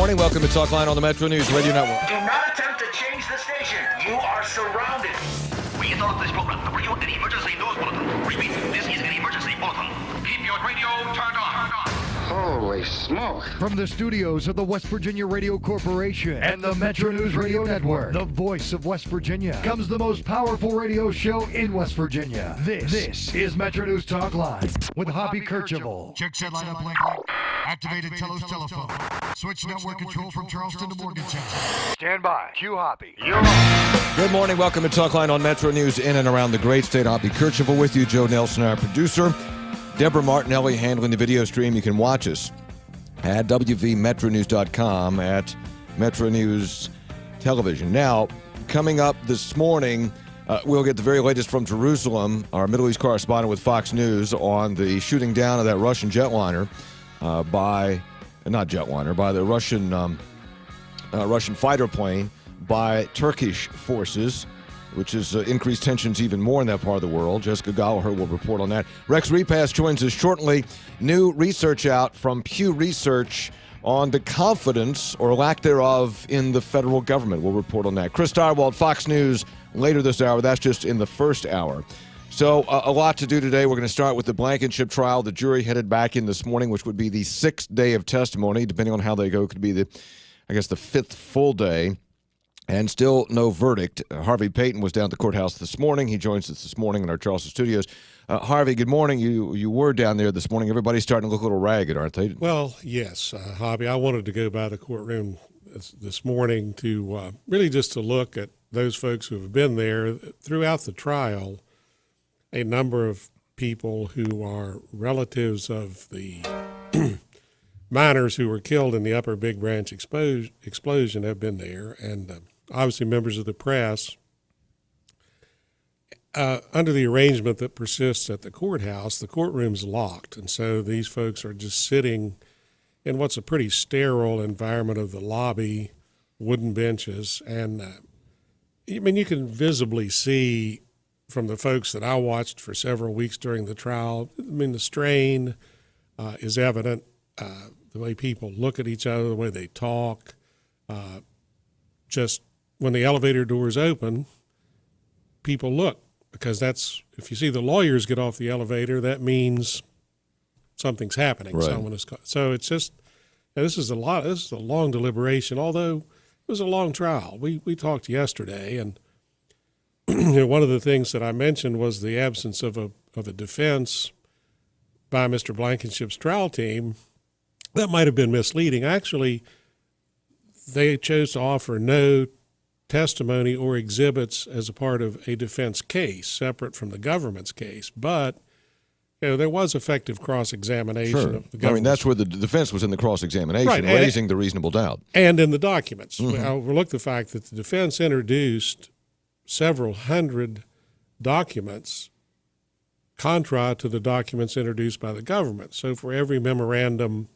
morning. Welcome to Talkline on the MetroNews Radio Network. Do not attempt to change the station. You are surrounded. We interrupt this program to bring you an emergency news bulletin. Repeat, this is an emergency bulletin. Keep your radio turned on. Holy smoke. From the studios of the West Virginia Radio Corporation and the MetroNews Radio Network, the voice of West Virginia, comes the most powerful radio show in West Virginia. This is MetroNews Talkline with Hobby Kercheval. Check set line up, link. Activated Telos telephone. Switch network control from Charleston to Morgantown. Stand by. Cue Hobby. You're on. Good morning. Welcome to Talkline on MetroNews in and around the great state. Hobby Kercheval with you. Joe Nelson, our producer. Deborah Martinelli handling the video stream. You can watch us at wvmetronews.com, at MetroNews Television. Now, coming up this morning, we'll get the very latest from Jerusalem, our Middle East correspondent with Fox News, on the shooting down of that Russian jetliner by the Russian fighter plane by Turkish forces, which has increased tensions even more in that part of the world. Jessica Gallagher will report on that. Rex Repass joins us shortly. New research out from Pew Research on the confidence or lack thereof in the federal government. We'll report on that. Chris Starwald, Fox News, later this hour. That's just in the first hour. So a lot to do today. We're going to start with the Blankenship trial. The jury headed back in this morning, which would be the sixth day of testimony. Depending on how they go, it could be the fifth full day. And still no verdict. Harvey Payton was down at the courthouse this morning. He joins us this morning in our Charleston studios. Harvey, good morning. You were down there this morning. Everybody's starting to look a little ragged, aren't they? Well, yes, Harvey. I wanted to go by the courtroom this morning to really just to look at those folks who have been there throughout the trial. A number of people who are relatives of the miners who were killed in the Upper Big Branch explosion have been there, and obviously members of the press. Under the arrangement that persists at the courthouse, the courtroom's locked, and so these folks are just sitting in what's a pretty sterile environment of the lobby, wooden benches, and you can visibly see from the folks that I watched for several weeks during the trial, the strain is evident, the way people look at each other, the way they talk, just when the elevator doors open, people look, because if you see the lawyers get off the elevator, that means something's happening. Right. So it's just, this is a long deliberation, although it was a long trial. We talked yesterday, and one of the things that I mentioned was the absence of a defense by Mr. Blankenship's trial team. That might have been misleading. Actually, they chose to offer no testimony or exhibits as a part of a defense case, separate from the government's case. But there was effective cross-examination of the government. That's where the defense was in the cross-examination, right, raising the reasonable doubt. And in the documents. Mm-hmm. I overlooked the fact that the defense introduced several hundred documents contra to the documents introduced by the government. So for every memorandum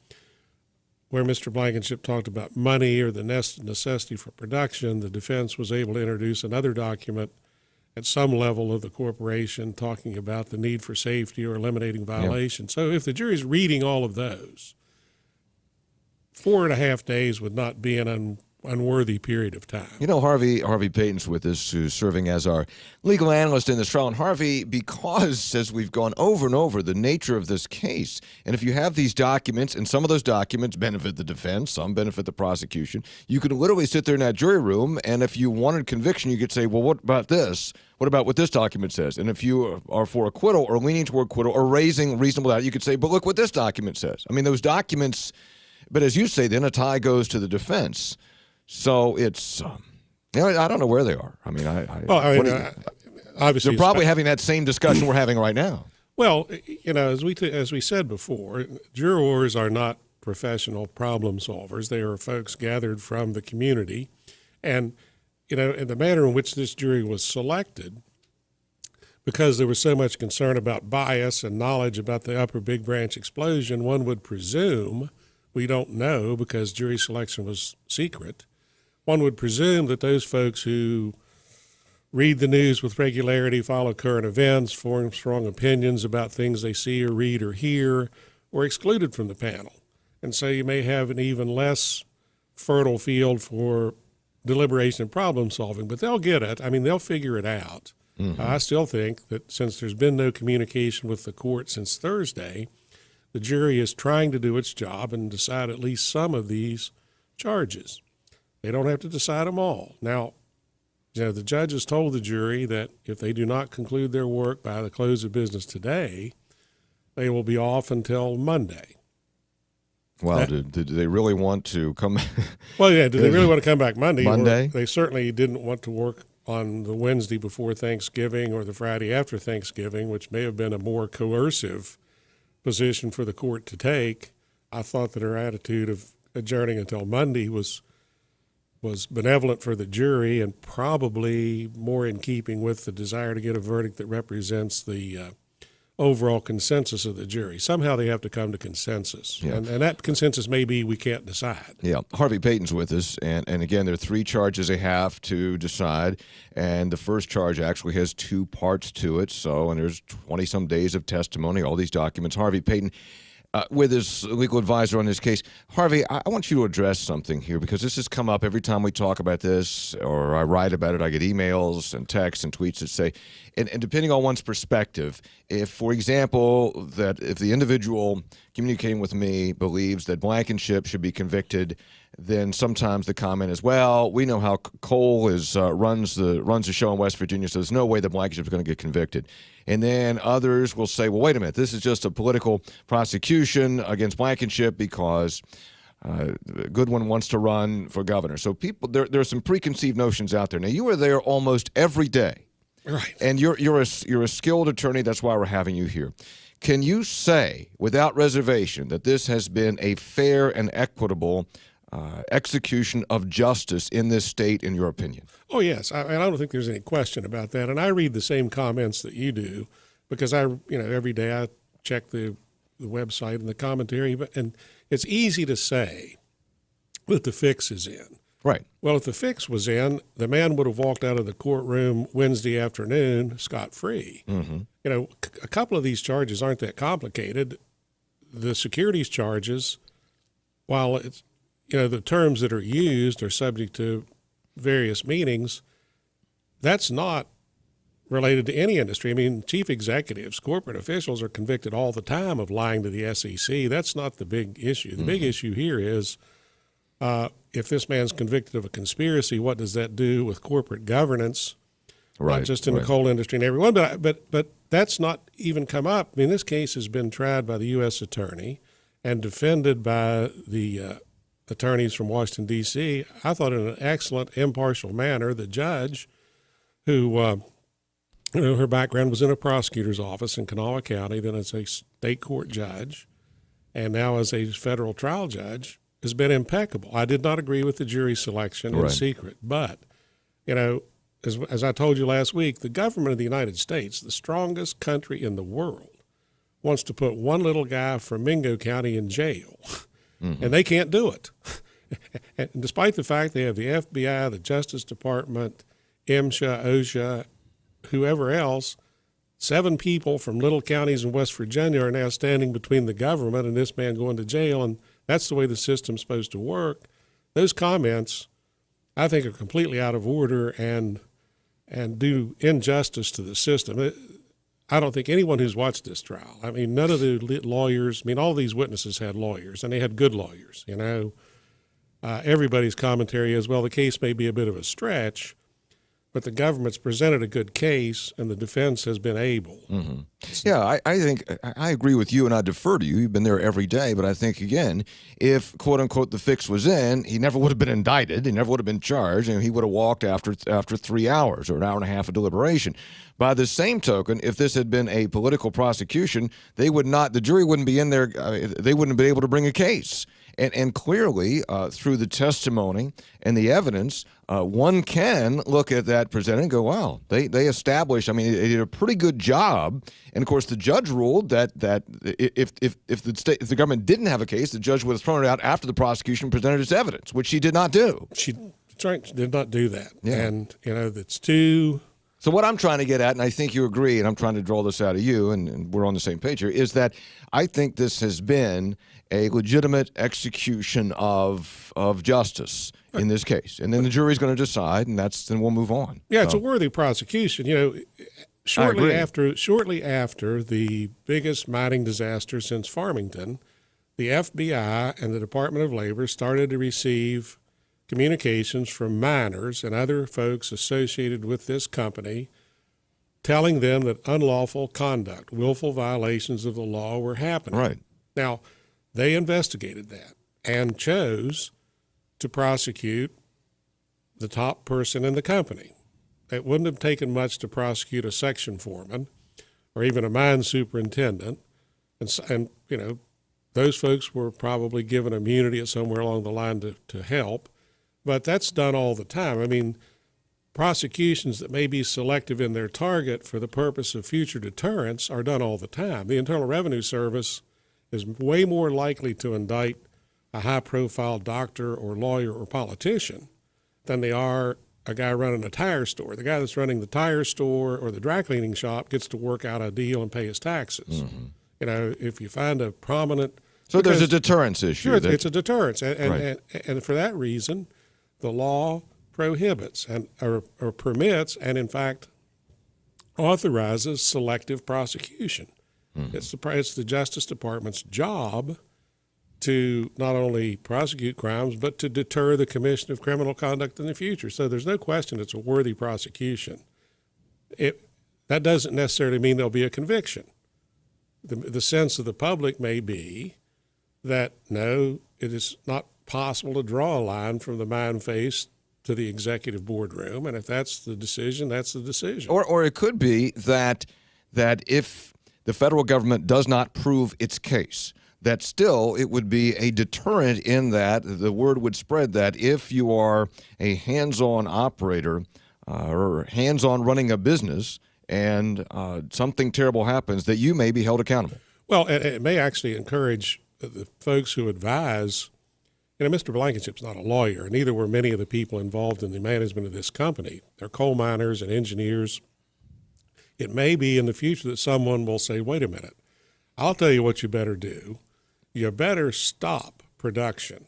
where Mr. Blankenship talked about money or the necessity for production, the defense was able to introduce another document at some level of the corporation talking about the need for safety or eliminating violations. So if the jury's reading all of those, 4.5 days would not be an unworthy period of time. Harvey Payton's with us, who's serving as our legal analyst in this trial. And Harvey, because, as we've gone over and over, the nature of this case, and if you have these documents, and some of those documents benefit the defense, some benefit the prosecution, you could literally sit there in that jury room, and if you wanted conviction, you could say, well, what about this? What about what this document says? And if you are for acquittal or leaning toward acquittal or raising reasonable doubt, you could say, but look what this document says. Those documents, but as you say, then a tie goes to the defense. So it's, I don't know where they are. Obviously, they're probably having that same discussion we're having right now. Well, as we said before, jurors are not professional problem solvers. They are folks gathered from the community, and in the manner in which this jury was selected, because there was so much concern about bias and knowledge about the Upper Big Branch explosion, one would presume, we don't know because jury selection was secret, one would presume that those folks who read the news with regularity, follow current events, form strong opinions about things they see or read or hear, were excluded from the panel. And so you may have an even less fertile field for deliberation and problem solving, but they'll get it. I mean, they'll figure it out. I still think that since there's been no communication with the court since Thursday, the jury is trying to do its job and decide at least some of these charges. They don't have to decide them all. Now, the judge has told the jury that if they do not conclude their work by the close of business today, they will be off until Monday. Wow, did they really want to come? Well, yeah, did they really want to come back Monday? Monday? They certainly didn't want to work on the Wednesday before Thanksgiving or the Friday after Thanksgiving, which may have been a more coercive position for the court to take. I thought that her attitude of adjourning until Monday was benevolent for the jury and probably more in keeping with the desire to get a verdict that represents the overall consensus of the jury. Somehow they have to come to consensus. Yeah. And that consensus may be we can't decide. Yeah, Harvey Payton's with us, and again, there are 3 charges they have to decide, and the first charge actually has 2 parts to it, and there's 20-some days of testimony, all these documents. Harvey Payton, with his legal advisor on this case. Harvey, I want you to address something here because this has come up every time we talk about this or I write about it. I get emails and texts and tweets that say, and depending on one's perspective, if, for example, that if the individual communicating with me believes that Blankenship should be convicted, then sometimes the comment is, well, we know how Cole runs the show in West Virginia, so there's no way that Blankenship is going to get convicted. And then others will say, well, wait a minute, this is just a political prosecution against Blankenship because Goodwin wants to run for governor. So there are some preconceived notions out there. Now, you are there almost every day. Right. And you're a skilled attorney. That's why we're having you here. Can you say without reservation that this has been a fair and equitable execution of justice in this state, in your opinion? Oh, yes. I don't think there's any question about that. And I read the same comments that you do because every day I check the website and the commentary. And it's easy to say that the fix is in. Right. Well, if the fix was in, the man would have walked out of the courtroom Wednesday afternoon scot-free. Mm-hmm. A couple of these charges aren't that complicated. The securities charges, while it's, the terms that are used are subject to various meanings, that's not related to any industry. I mean, chief executives, corporate officials are convicted all the time of lying to the SEC. That's not the big issue. The big issue here is if this man's convicted of a conspiracy, what does that do with corporate governance, not just in the coal industry and everyone? But that's not even come up. I mean, this case has been tried by the U.S. attorney and defended by the attorneys from Washington, D.C., I thought in an excellent, impartial manner. The judge, who, her background was in a prosecutor's office in Kanawha County, then as a state court judge, and now as a federal trial judge, has been impeccable. I did not agree with the jury selection in secret, but, as I told you last week, the government of the United States, the strongest country in the world, wants to put one little guy from Mingo County in jail. Mm-hmm. And they can't do it. And despite the fact they have the FBI, the Justice Department, MSHA, OSHA, whoever else, 7 people from little counties in West Virginia are now standing between the government and this man going to jail, and that's the way the system's supposed to work. Those comments, I think, are completely out of order and do injustice to the system. I don't think anyone who's watched this trial, I mean, none of the lawyers, all these witnesses had lawyers, and they had good lawyers. Everybody's commentary is, well, the case may be a bit of a stretch, but the government's presented a good case, and the defense has been able. Mm-hmm. Yeah, I think I agree with you, and I defer to you. You've been there every day, but I think, again, if, quote-unquote, the fix was in, he never would have been indicted, he never would have been charged, and he would have walked after 3 hours or an hour and a half of deliberation. By the same token, if this had been a political prosecution, the jury wouldn't be in there, they wouldn't have been able to bring a case. And clearly, through the testimony and the evidence, one can look at that presented and go, wow, they established, they did a pretty good job. And, of course, the judge ruled that if the government didn't have a case, the judge would have thrown it out after the prosecution presented its evidence, which she did not do. She did not do that. Yeah. And, it's too So what I'm trying to get at, and I think you agree, and I'm trying to draw this out of you, and we're on the same page here, is that I think this has been a legitimate execution of justice in this case. And then the jury's going to decide, and then we'll move on. Yeah, it's a worthy prosecution. You know, shortly after the biggest mining disaster since Farmington, the FBI and the Department of Labor started to receive communications from miners and other folks associated with this company telling them that unlawful conduct, willful violations of the law were happening. Right. Now, they investigated that and chose to prosecute the top person in the company. It wouldn't have taken much to prosecute a section foreman or even a mine superintendent. And you know, those folks were probably given immunity somewhere along the line to help. But that's done all the time. I mean, prosecutions that may be selective in their target for the purpose of future deterrence are done all the time. The Internal Revenue Service is way more likely to indict a high-profile doctor or lawyer or politician than they are a guy running a tire store. The guy that's running the tire store or the dry cleaning shop gets to work out a deal and pay his taxes. Mm-hmm. You know, if you find a prominent... So there's a deterrence issue. Sure, it's a deterrence. And for that reason, the law prohibits or permits and, in fact, authorizes selective prosecution. Mm-hmm. It's the Justice Department's job to not only prosecute crimes, but to deter the commission of criminal conduct in the future. So there's no question it's a worthy prosecution. That doesn't necessarily mean there'll be a conviction. The sense of the public may be that, no, it is not possible to draw a line from the mine face to the executive boardroom, and if that's the decision, that's the decision. Or it could be that if the federal government does not prove its case, that still it would be a deterrent in that the word would spread that if you are a hands-on operator or hands-on running a business and something terrible happens, that you may be held accountable. Well, it may actually encourage the folks who advise. You know, Mr. Blankenship's not a lawyer, and neither were many of the people involved in the management of this company. They're coal miners and engineers. It may be in the future that someone will say, wait a minute, I'll tell you what you better do. You better stop production.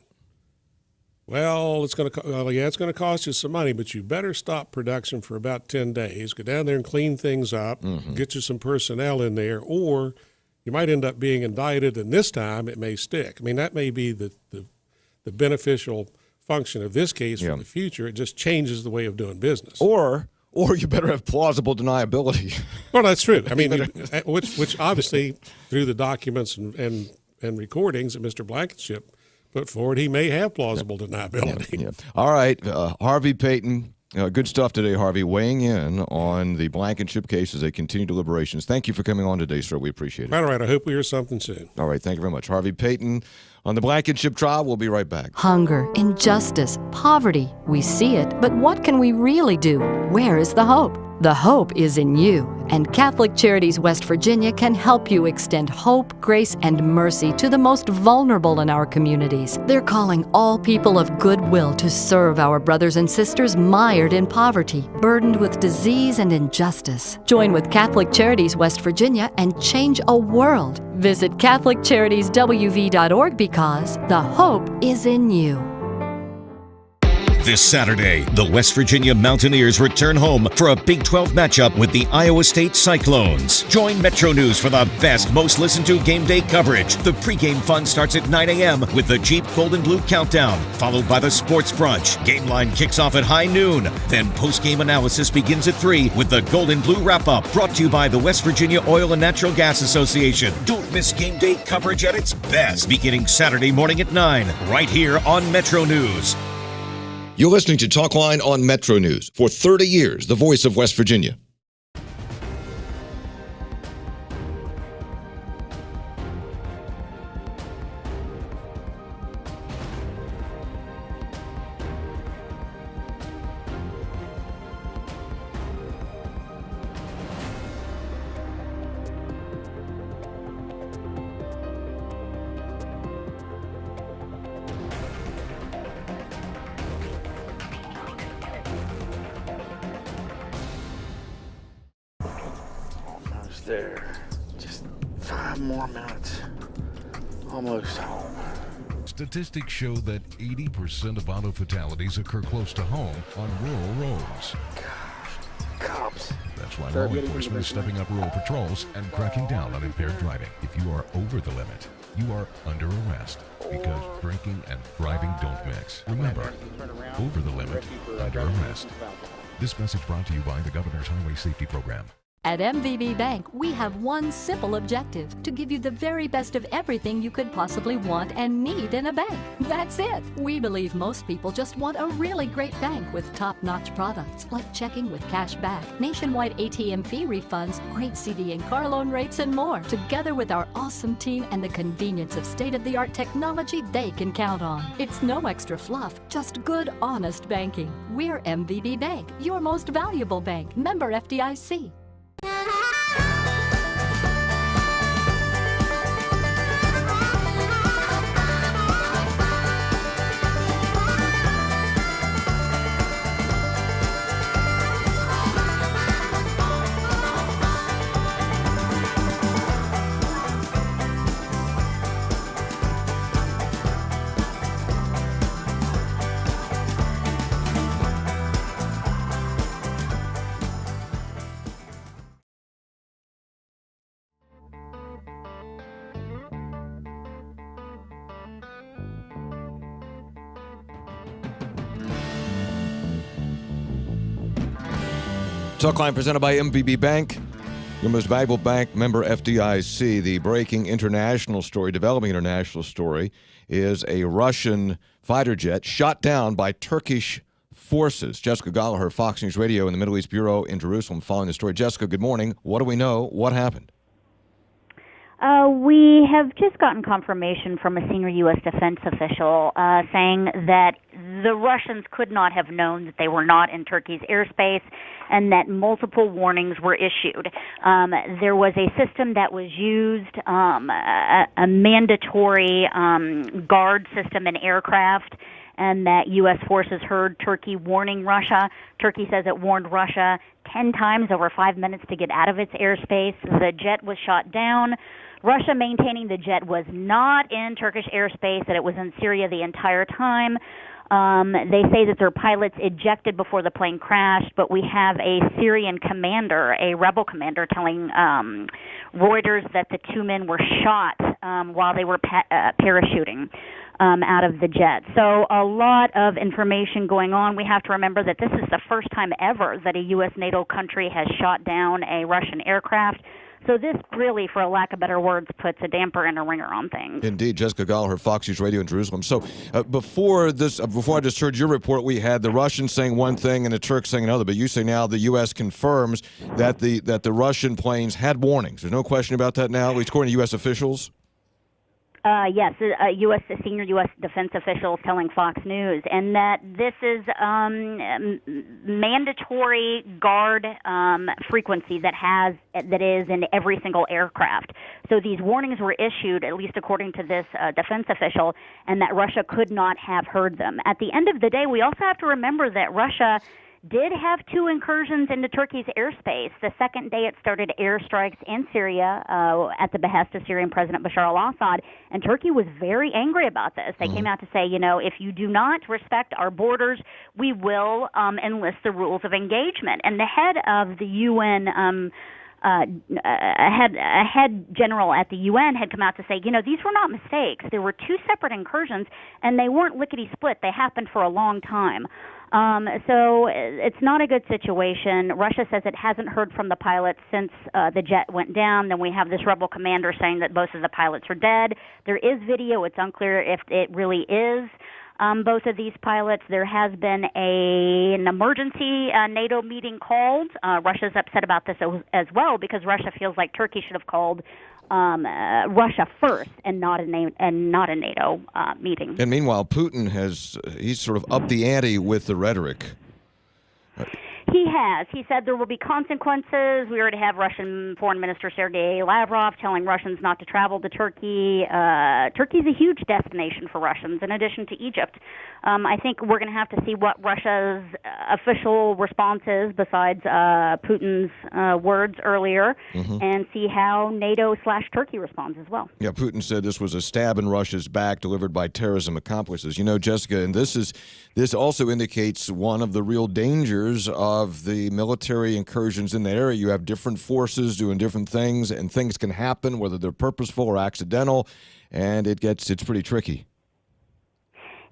Well, it's going to cost you some money, but you better stop production for about 10 days. Go down there and clean things up, get you some personnel in there, or you might end up being indicted, and this time it may stick. I mean, that may be the beneficial function of this case for the future. It just changes the way of doing business. Or you better have plausible deniability. Well, that's true. I mean, which obviously through the documents and recordings that Mr. Blankenship put forward, he may have plausible deniability. Yeah. All right, Harvey Payton, good stuff today, Harvey, weighing in on the Blankenship case as they continue deliberations. Thank you for coming on today, sir. We appreciate it. All right, I hope we hear something soon. All right, thank you very much. Harvey Payton on the Blankenship trial. We'll be right back. Hunger, injustice, poverty. We see it, but what can we really do? Where is the hope? The hope is in you, and Catholic Charities West Virginia can help you extend hope, grace, and mercy to the most vulnerable in our communities. They're calling all people of goodwill to serve our brothers and sisters mired in poverty, burdened with disease and injustice. Join with Catholic Charities West Virginia and change a world. Visit CatholicCharitiesWV.org because the hope is in you. This Saturday, the West Virginia Mountaineers return home for a Big 12 matchup with the Iowa State Cyclones. Join MetroNews for the best, most listened to game day coverage. The pregame fun starts at 9 a.m. with the Jeep Gold and Blue Countdown, followed by the Sports Brunch. Game line kicks off at high noon. Then postgame analysis begins at 3 with the Gold and Blue Wrap-Up, brought to you by the West Virginia Oil and Natural Gas Association. Don't miss game day coverage at its best, beginning Saturday morning at 9, right here on MetroNews. You're listening to Talkline on Metro News. For 30 years, the voice of West Virginia. there. Just 5 more minutes. Almost home. Statistics show that 80% of auto fatalities occur close to home on rural roads. Cops. That's why law enforcement is stepping up rural patrols and cracking down on impaired driving. If you are over the limit, you are under arrest because drinking and driving don't mix. Remember, over the limit, under arrest. This message brought to you by the Governor's Highway Safety Program. At MVB Bank, we have one simple objective: to give you the very best of everything you could possibly want and need in a bank. That's it. We believe most people just want a really great bank with top-notch products like checking with cash back, nationwide ATM fee refunds, great CD and car loan rates, and more. Together with our awesome team and the convenience of state-of-the-art technology they can count on. It's no extra fluff, just good, honest banking. We're MVB Bank, your most valuable bank. Member FDIC. Talkline presented by MVB Bank, your most valuable bank, member FDIC. The breaking international story, developing international story, is a Russian fighter jet shot down by Turkish forces. Jessica Gallagher, Fox News Radio in the Middle East Bureau in Jerusalem, following the story. Jessica, good morning. What do we know? What happened? We have just gotten confirmation from a senior U.S. defense official saying that the Russians could not have known that they were not in Turkey's airspace and that multiple warnings were issued. There was a system that was used, a mandatory guard system in aircraft, and that U.S. forces heard Turkey warning Russia. Turkey says it warned Russia 10 times over 5 minutes to get out of its airspace. The jet was shot down. Russia maintaining the jet was not in Turkish airspace, that it was in Syria the entire time. They say that their pilots ejected before the plane crashed, but we have a Syrian commander, a rebel commander, telling Reuters that the two men were shot while they were parachuting out of the jet. So a lot of information going on. We have to remember that this is the first time ever that a U.S. NATO country has shot down a Russian aircraft. So this really, for a lack of better words, puts a damper and a ringer on things. Indeed. Jessica Gallagher, Fox News Radio in Jerusalem. So before I just heard your report, we had the Russians saying one thing and the Turks saying another. But you say now the U.S. confirms that the Russian planes had warnings. There's no question about that now, at least according to U.S. officials? Yes, a senior U.S. defense official telling Fox News, and that this is mandatory guard frequency that is in every single aircraft. So these warnings were issued, at least according to this defense official, and that Russia could not have heard them. At the end of the day, we also have to remember that Russia did have 2 incursions into Turkey's airspace. The second day it started airstrikes in Syria at the behest of Syrian President Bashar al-Assad, and Turkey was very angry about this. They came out to say, if you do not respect our borders, we will enlist the rules of engagement. And the head of the UN a head general at the UN had come out to say, these were not mistakes. There were 2 separate incursions, and they weren't lickety-split. They happened for a long time. So it's not a good situation. Russia says it hasn't heard from the pilots since the jet went down. Then we have this rebel commander saying that both of the pilots are dead. There is video. It's unclear if it really is both of these pilots. There has been an emergency NATO meeting called. Russia's upset about this as well because Russia feels like Turkey should have called Russia first and not a NATO meeting. And meanwhile, Putin he's sort of upped the ante with the rhetoric. He He has. He said there will be consequences. We already have Russian Foreign Minister Sergei Lavrov telling Russians not to travel to Turkey. Turkey's a huge destination for Russians, in addition to Egypt. I think we're going to have to see what Russia's official response is, besides Putin's words earlier, and see how NATO/Turkey responds as well. Yeah, Putin said this was a stab in Russia's back delivered by terrorism accomplices. You know, Jessica, and this also indicates one of the real dangers of the military incursions in the area. You have different forces doing different things, and things can happen, whether they're purposeful or accidental, and it's pretty tricky.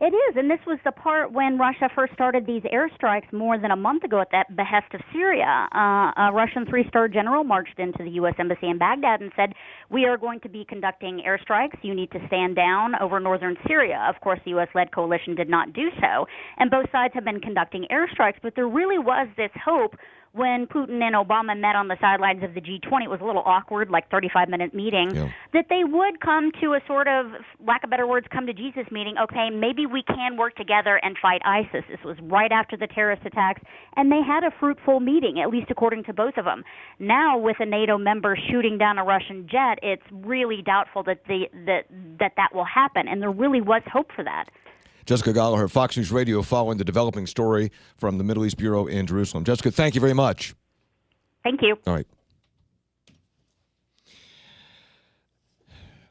It is, and this was the part when Russia first started these airstrikes more than a month ago at that behest of Syria. A Russian three-star general marched into the U.S. Embassy in Baghdad and said, "We are going to be conducting airstrikes. You need to stand down over northern Syria." Of course, the U.S.-led coalition did not do so, and both sides have been conducting airstrikes, but there really was this hope when Putin and Obama met on the sidelines of the G20. It was a little awkward, like 35-minute meeting, that they would come to a sort of, lack of better words, come to Jesus meeting. Okay, maybe we can work together and fight ISIS. This was right after the terrorist attacks, and they had a fruitful meeting, at least according to both of them. Now, with a NATO member shooting down a Russian jet, it's really doubtful that that will happen, and there really was hope for that. Jessica Gallagher, Fox News Radio, following the developing story from the Middle East Bureau in Jerusalem. Jessica, thank you very much. Thank you. All right.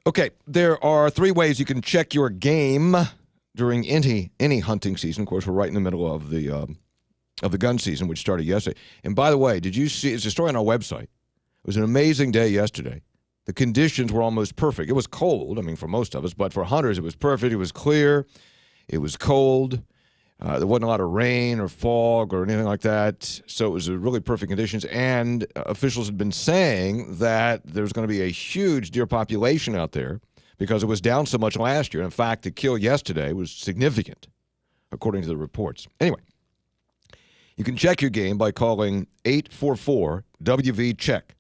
Okay, there are 3 ways you can check your game during any hunting season. Of course, we're right in the middle of the gun season, which started yesterday. And by the way, did you see? It's a story on our website. It was an amazing day yesterday. The conditions were almost perfect. It was cold, I mean, for most of us, but for hunters, it was perfect. It was clear. It was cold. There wasn't a lot of rain or fog or anything like that. So it was a really perfect conditions. And officials had been saying that there's going to be a huge deer population out there because it was down so much last year. In fact, the kill yesterday was significant, according to the reports. Anyway, you can check your game by calling 844-WV-CHECK.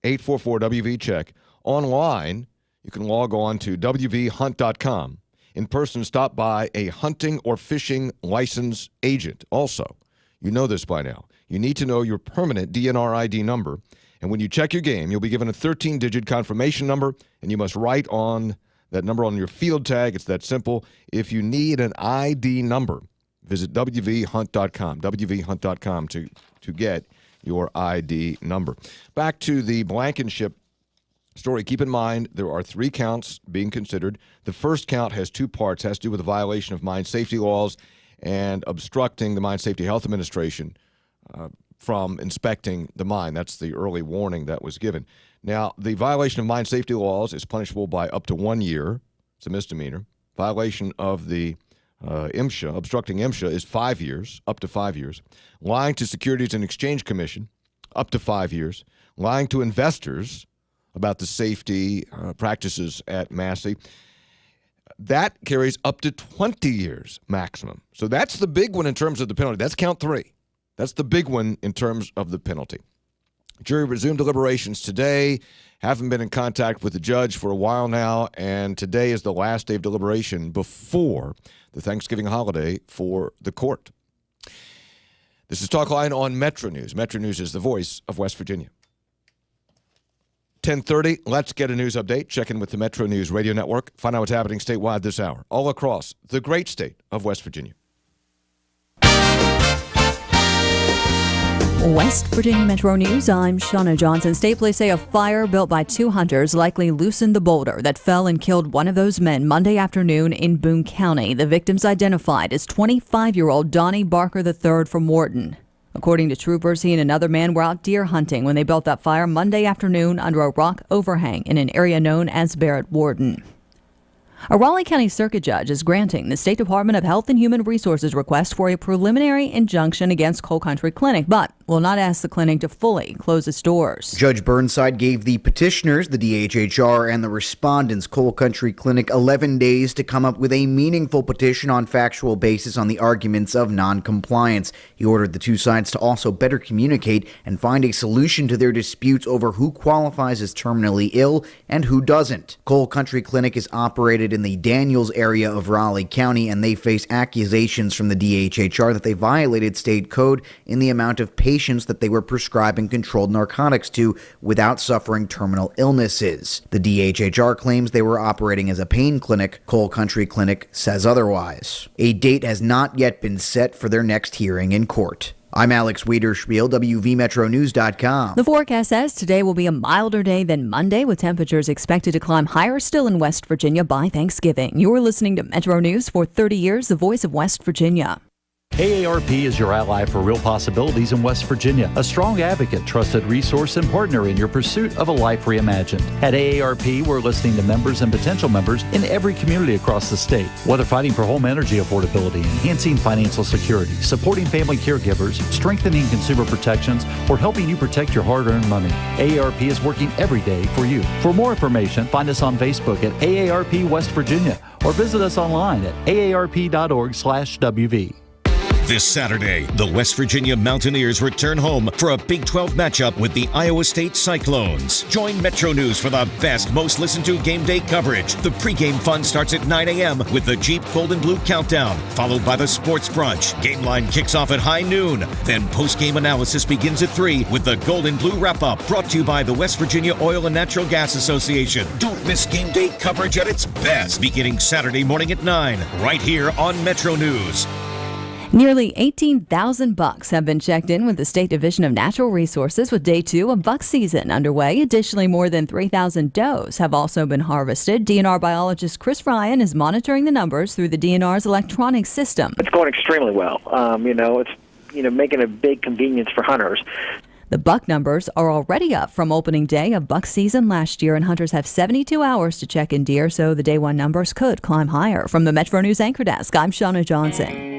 844-WV-CHECK. Online, you can log on to WVHunt.com. In person, stop by a hunting or fishing license agent. Also, you know this by now, you need to know your permanent DNR ID number. And when you check your game, you'll be given a 13-digit confirmation number, and you must write on that number on your field tag. It's that simple. If you need an ID number, visit WVHunt.com, WVHunt.com to get your ID number. Back to the Blankenship story. Keep in mind, there are 3 counts being considered. The first count has 2 parts, has to do with a violation of mine safety laws and obstructing the Mine Safety Health Administration from inspecting the mine. That's the early warning that was given. Now, the violation of mine safety laws is punishable by up to 1 year. It's a misdemeanor. Violation of the MSHA, obstructing MSHA, is 5 years, up to 5 years. Lying to Securities and Exchange Commission, up to 5 years. Lying to investors about the safety practices at Massey, that carries up to 20 years maximum. So that's the big one in terms of the penalty. That's count 3. That's the big one in terms of the penalty. Jury resumed deliberations today. Haven't been in contact with the judge for a while now, and today is the last day of deliberation before the Thanksgiving holiday for the court. This is Talkline on MetroNews. MetroNews is the voice of West Virginia. 10:30, let's get a news update. Check in with the Metro News Radio Network. Find out what's happening statewide this hour, all across the great state of West Virginia. West Virginia Metro News, I'm Shauna Johnson. State police say a fire built by 2 hunters likely loosened the boulder that fell and killed one of those men Monday afternoon in Boone County. The victims identified as 25-year-old Donnie Barker III from Wharton. According to troopers, he and another man were out deer hunting when they built that fire Monday afternoon under a rock overhang in an area known as Barrett Warden. A Raleigh County Circuit judge is granting the State Department of Health and Human Resources request for a preliminary injunction against Coal Country Clinic, but will not ask the clinic to fully close its doors. Judge Burnside gave the petitioners, the DHHR, and the respondents, Coal Country Clinic, 11 days to come up with a meaningful petition on factual basis on the arguments of noncompliance. He ordered the 2 sides to also better communicate and find a solution to their disputes over who qualifies as terminally ill and who doesn't. Coal Country Clinic is operated in the Daniels area of Raleigh County, and they face accusations from the DHHR that they violated state code in the amount of pay patients that they were prescribing controlled narcotics to without suffering terminal illnesses. The DHHR claims they were operating as a pain clinic. Coal Country Clinic says otherwise. A date has not yet been set for their next hearing in court. I'm Alex Wiederspiel, WVMetroNews.com. The forecast says today will be a milder day than Monday, with temperatures expected to climb higher still in West Virginia by Thanksgiving. You're listening to Metro News. For 30 years, the voice of West Virginia. AARP is your ally for real possibilities in West Virginia, a strong advocate, trusted resource, and partner in your pursuit of a life reimagined. At AARP, we're listening to members and potential members in every community across the state. Whether fighting for home energy affordability, enhancing financial security, supporting family caregivers, strengthening consumer protections, or helping you protect your hard-earned money, AARP is working every day for you. For more information, find us on Facebook at AARP West Virginia or visit us online at aarp.org/WV. This Saturday, the West Virginia Mountaineers return home for a Big 12 matchup with the Iowa State Cyclones. Join Metro News for the best, most listened to game day coverage. The pregame fun starts at 9 a.m. with the Jeep Gold and Blue Countdown, followed by the Sports Brunch. Game line kicks off at high noon. Then postgame analysis begins at 3 with the Gold and Blue wrap-up, brought to you by the West Virginia Oil and Natural Gas Association. Don't miss game day coverage at its best, beginning Saturday morning at 9, right here on Metro News. Nearly 18,000 bucks have been checked in with the State Division of Natural Resources with day 2 of buck season underway. Additionally, more than 3,000 does have also been harvested. DNR biologist Chris Ryan is monitoring the numbers through the DNR's electronic system. It's going extremely well. It's making a big convenience for hunters. The buck numbers are already up from opening day of buck season last year, and hunters have 72 hours to check in deer, so the day 1 numbers could climb higher. From the Metro News Anchor Desk, I'm Shauna Johnson.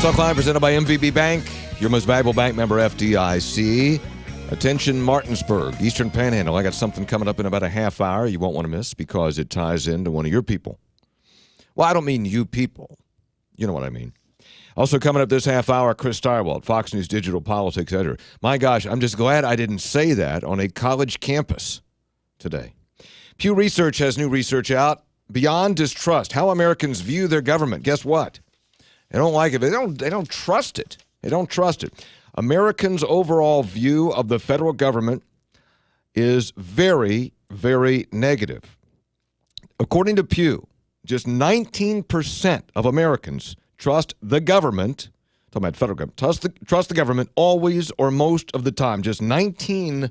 Talkline presented by MVB Bank, your most valuable bank member, FDIC. Attention, Martinsburg, Eastern Panhandle. I got something coming up in about a half hour you won't want to miss because it ties into one of your people. Well, I don't mean you people. You know what I mean. Also coming up this half hour, Chris Steiwald, Fox News digital politics editor. My gosh, I'm just glad I didn't say that on a college campus today. Pew Research has new research out, Beyond Distrust, How Americans View Their Government. Guess what? They don't like it. They don't trust it. They don't trust it. Americans' overall view of the federal government is very, very negative. According to Pew, just 19% of Americans trust the government, talking about federal government, trust the government always or most of the time. Just 19%.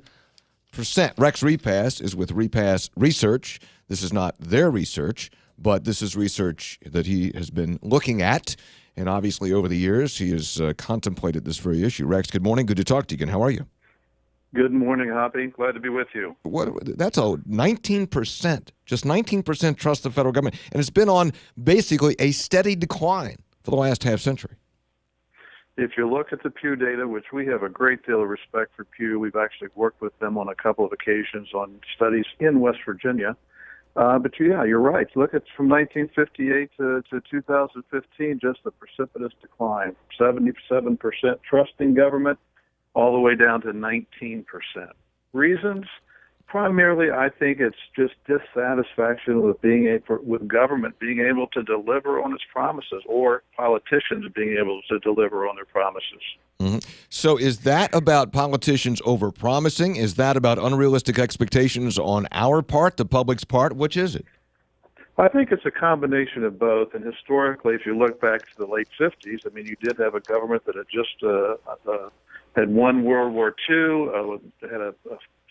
Rex Repass is with Repass Research. This is not their research, but this is research that he has been looking at. And obviously, over the years, he has contemplated this very issue. Rex, good morning. Good to talk to you again. How are you? Good morning, Hoppy. Glad to be with you. That's 19%. Just 19% trust the federal government. And it's been on basically a steady decline for the last half century. If you look at the Pew data, which we have a great deal of respect for Pew, we've actually worked with them on a couple of occasions on studies in West Virginia. But yeah, you're right. Look at from 1958 to 2015, just a precipitous decline. 77% trusting government, all the way down to 19%. Reasons? Primarily, I think it's just dissatisfaction with government being able to deliver on its promises, or politicians being able to deliver on their promises. Mm-hmm. So is that about politicians over-promising? Is that about unrealistic expectations on our part, the public's part? Which is it? I think it's a combination of both. And historically, if you look back to the late 50s, I mean, you did have a government that had just had won World War II, had a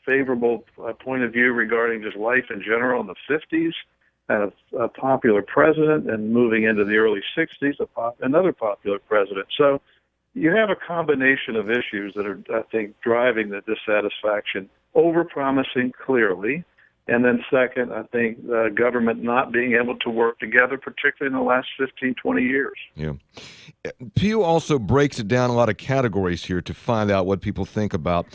favorable point of view regarding just life in general in the 50s, had a popular president, and moving into the early 60s, another popular president. So you have a combination of issues that are, I think, driving the dissatisfaction, over-promising clearly, And then second, I think government not being able to work together, particularly in the last 15, 20 years. Yeah. Pew also breaks it down a lot of categories here to find out what people think about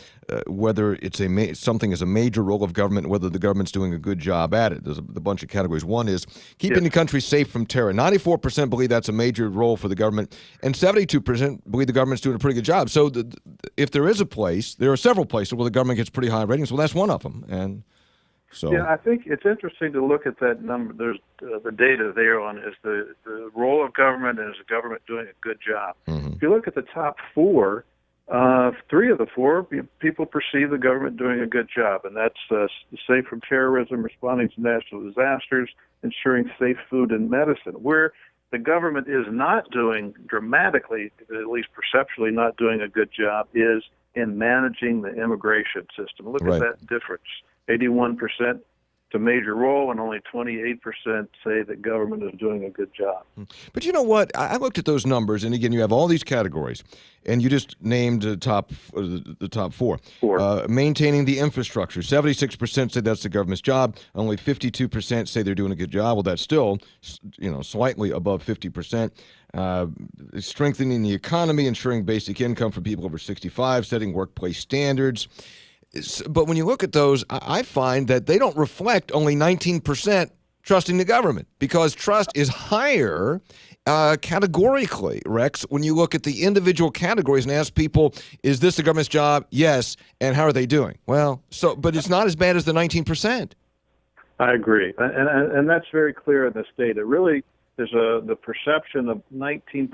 whether it's something is a major role of government, whether the government's doing a good job at it. There's a bunch of categories. One is keeping the country safe from terror. 94% believe that's a major role for the government, and 72% believe the government's doing a pretty good job. So if there is a place, there are several places where the government gets pretty high ratings. Well, that's one of them. And so, yeah, I think it's interesting to look at that number. There's the data there on is the role of government and is the government doing a good job. If you look at the top four, 3 of the 4 people perceive the government doing a good job, and that's safe from terrorism, responding to natural disasters, ensuring safe food and medicine. Where the government is not doing dramatically, at least perceptually, not doing a good job is in managing the immigration system. Look at that difference. 81% to major role, and only 28% say that government is doing a good job. But you know what? I looked at those numbers, and again, you have all these categories, and you just named the top 4. Maintaining the infrastructure. 76% say that's the government's job. Only 52% say they're doing a good job. Well, that's still, slightly above 50%. Strengthening the economy, ensuring basic income for people over 65, setting workplace standards. But when you look at those, I find that they don't reflect only 19% trusting the government, because trust is higher categorically, Rex, when you look at the individual categories and ask people, is this the government's job? Yes. And how are they doing? Well, but it's not as bad as the 19%. I agree. And that's very clear in this data. Really, there's the perception of 19%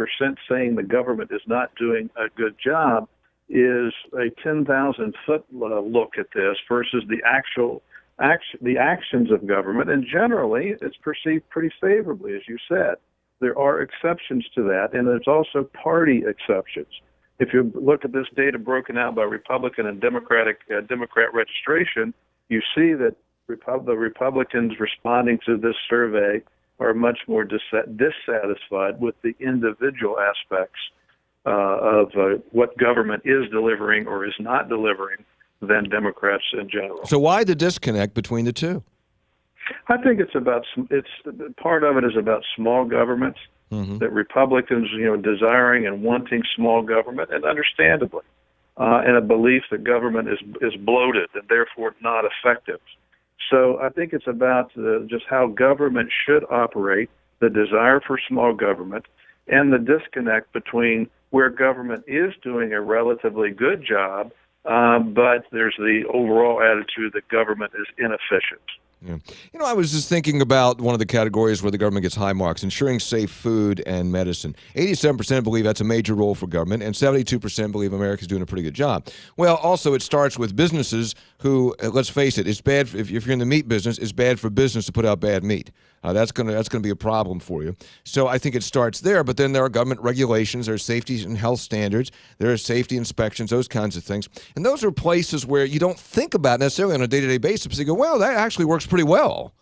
saying the government is not doing a good job is a 10,000-foot look at this versus the actions of government, and generally it's perceived pretty favorably, as you said. There are exceptions to that, and there's also party exceptions. If you look at this data broken out by Republican and Democrat registration, you see that the Republicans responding to this survey are much more dissatisfied with the individual aspects of what government is delivering or is not delivering than Democrats in general. So why the disconnect between the two? I think part of it is about small governments, that Republicans, desiring and wanting small government, and understandably, and a belief that government is bloated and therefore not effective. So I think it's about just how government should operate, the desire for small government, and the disconnect between where government is doing a relatively good job, but there's the overall attitude that government is inefficient. Yeah. I was just thinking about one of the categories where the government gets high marks, ensuring safe food and medicine. 87% believe that's a major role for government, and 72% believe America's doing a pretty good job. Well, also it starts with businesses who, let's face it, it's bad if you're in the meat business, it's bad for business to put out bad meat. That's gonna be a problem for you. So I think it starts there, but then there are government regulations, there are safety and health standards, there are safety inspections, those kinds of things. And those are places where you don't think about necessarily on a day-to-day basis, but you go, well, that actually works pretty well.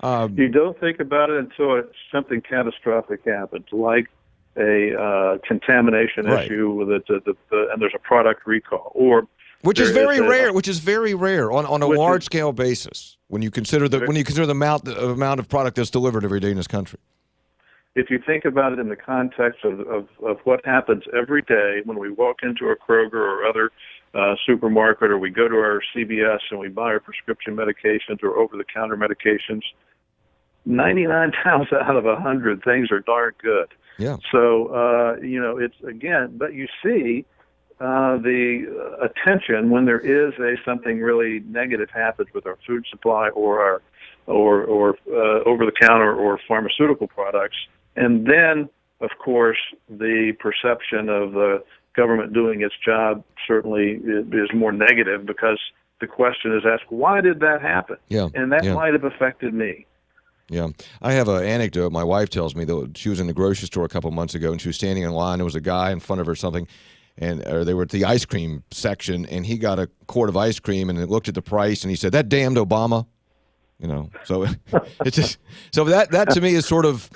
You don't think about it until something catastrophic happens, like a contamination issue and there's a product recall, which is very rare on a large scale basis when you consider the amount of product that's delivered every day in this country. If you think about it in the context of what happens every day when we walk into a Kroger or other supermarket, or we go to our CVS and we buy our prescription medications or over-the-counter medications, 99 times out of 100 things are darn good. Yeah. So it's again, but you see the attention when there is something really negative happens with our food supply or our over-the-counter or pharmaceutical products, and then of course the perception of the government doing its job certainly is more negative, because the question is asked, why did that happen? Yeah. And that might have affected me. Yeah. I have an anecdote. My wife tells me that she was in the grocery store a couple months ago, and she was standing in line. There was a guy in front of her or something, and they were at the ice cream section, and he got a quart of ice cream, and looked at the price, and he said, "That damned Obama." So it's just that to me is sort of,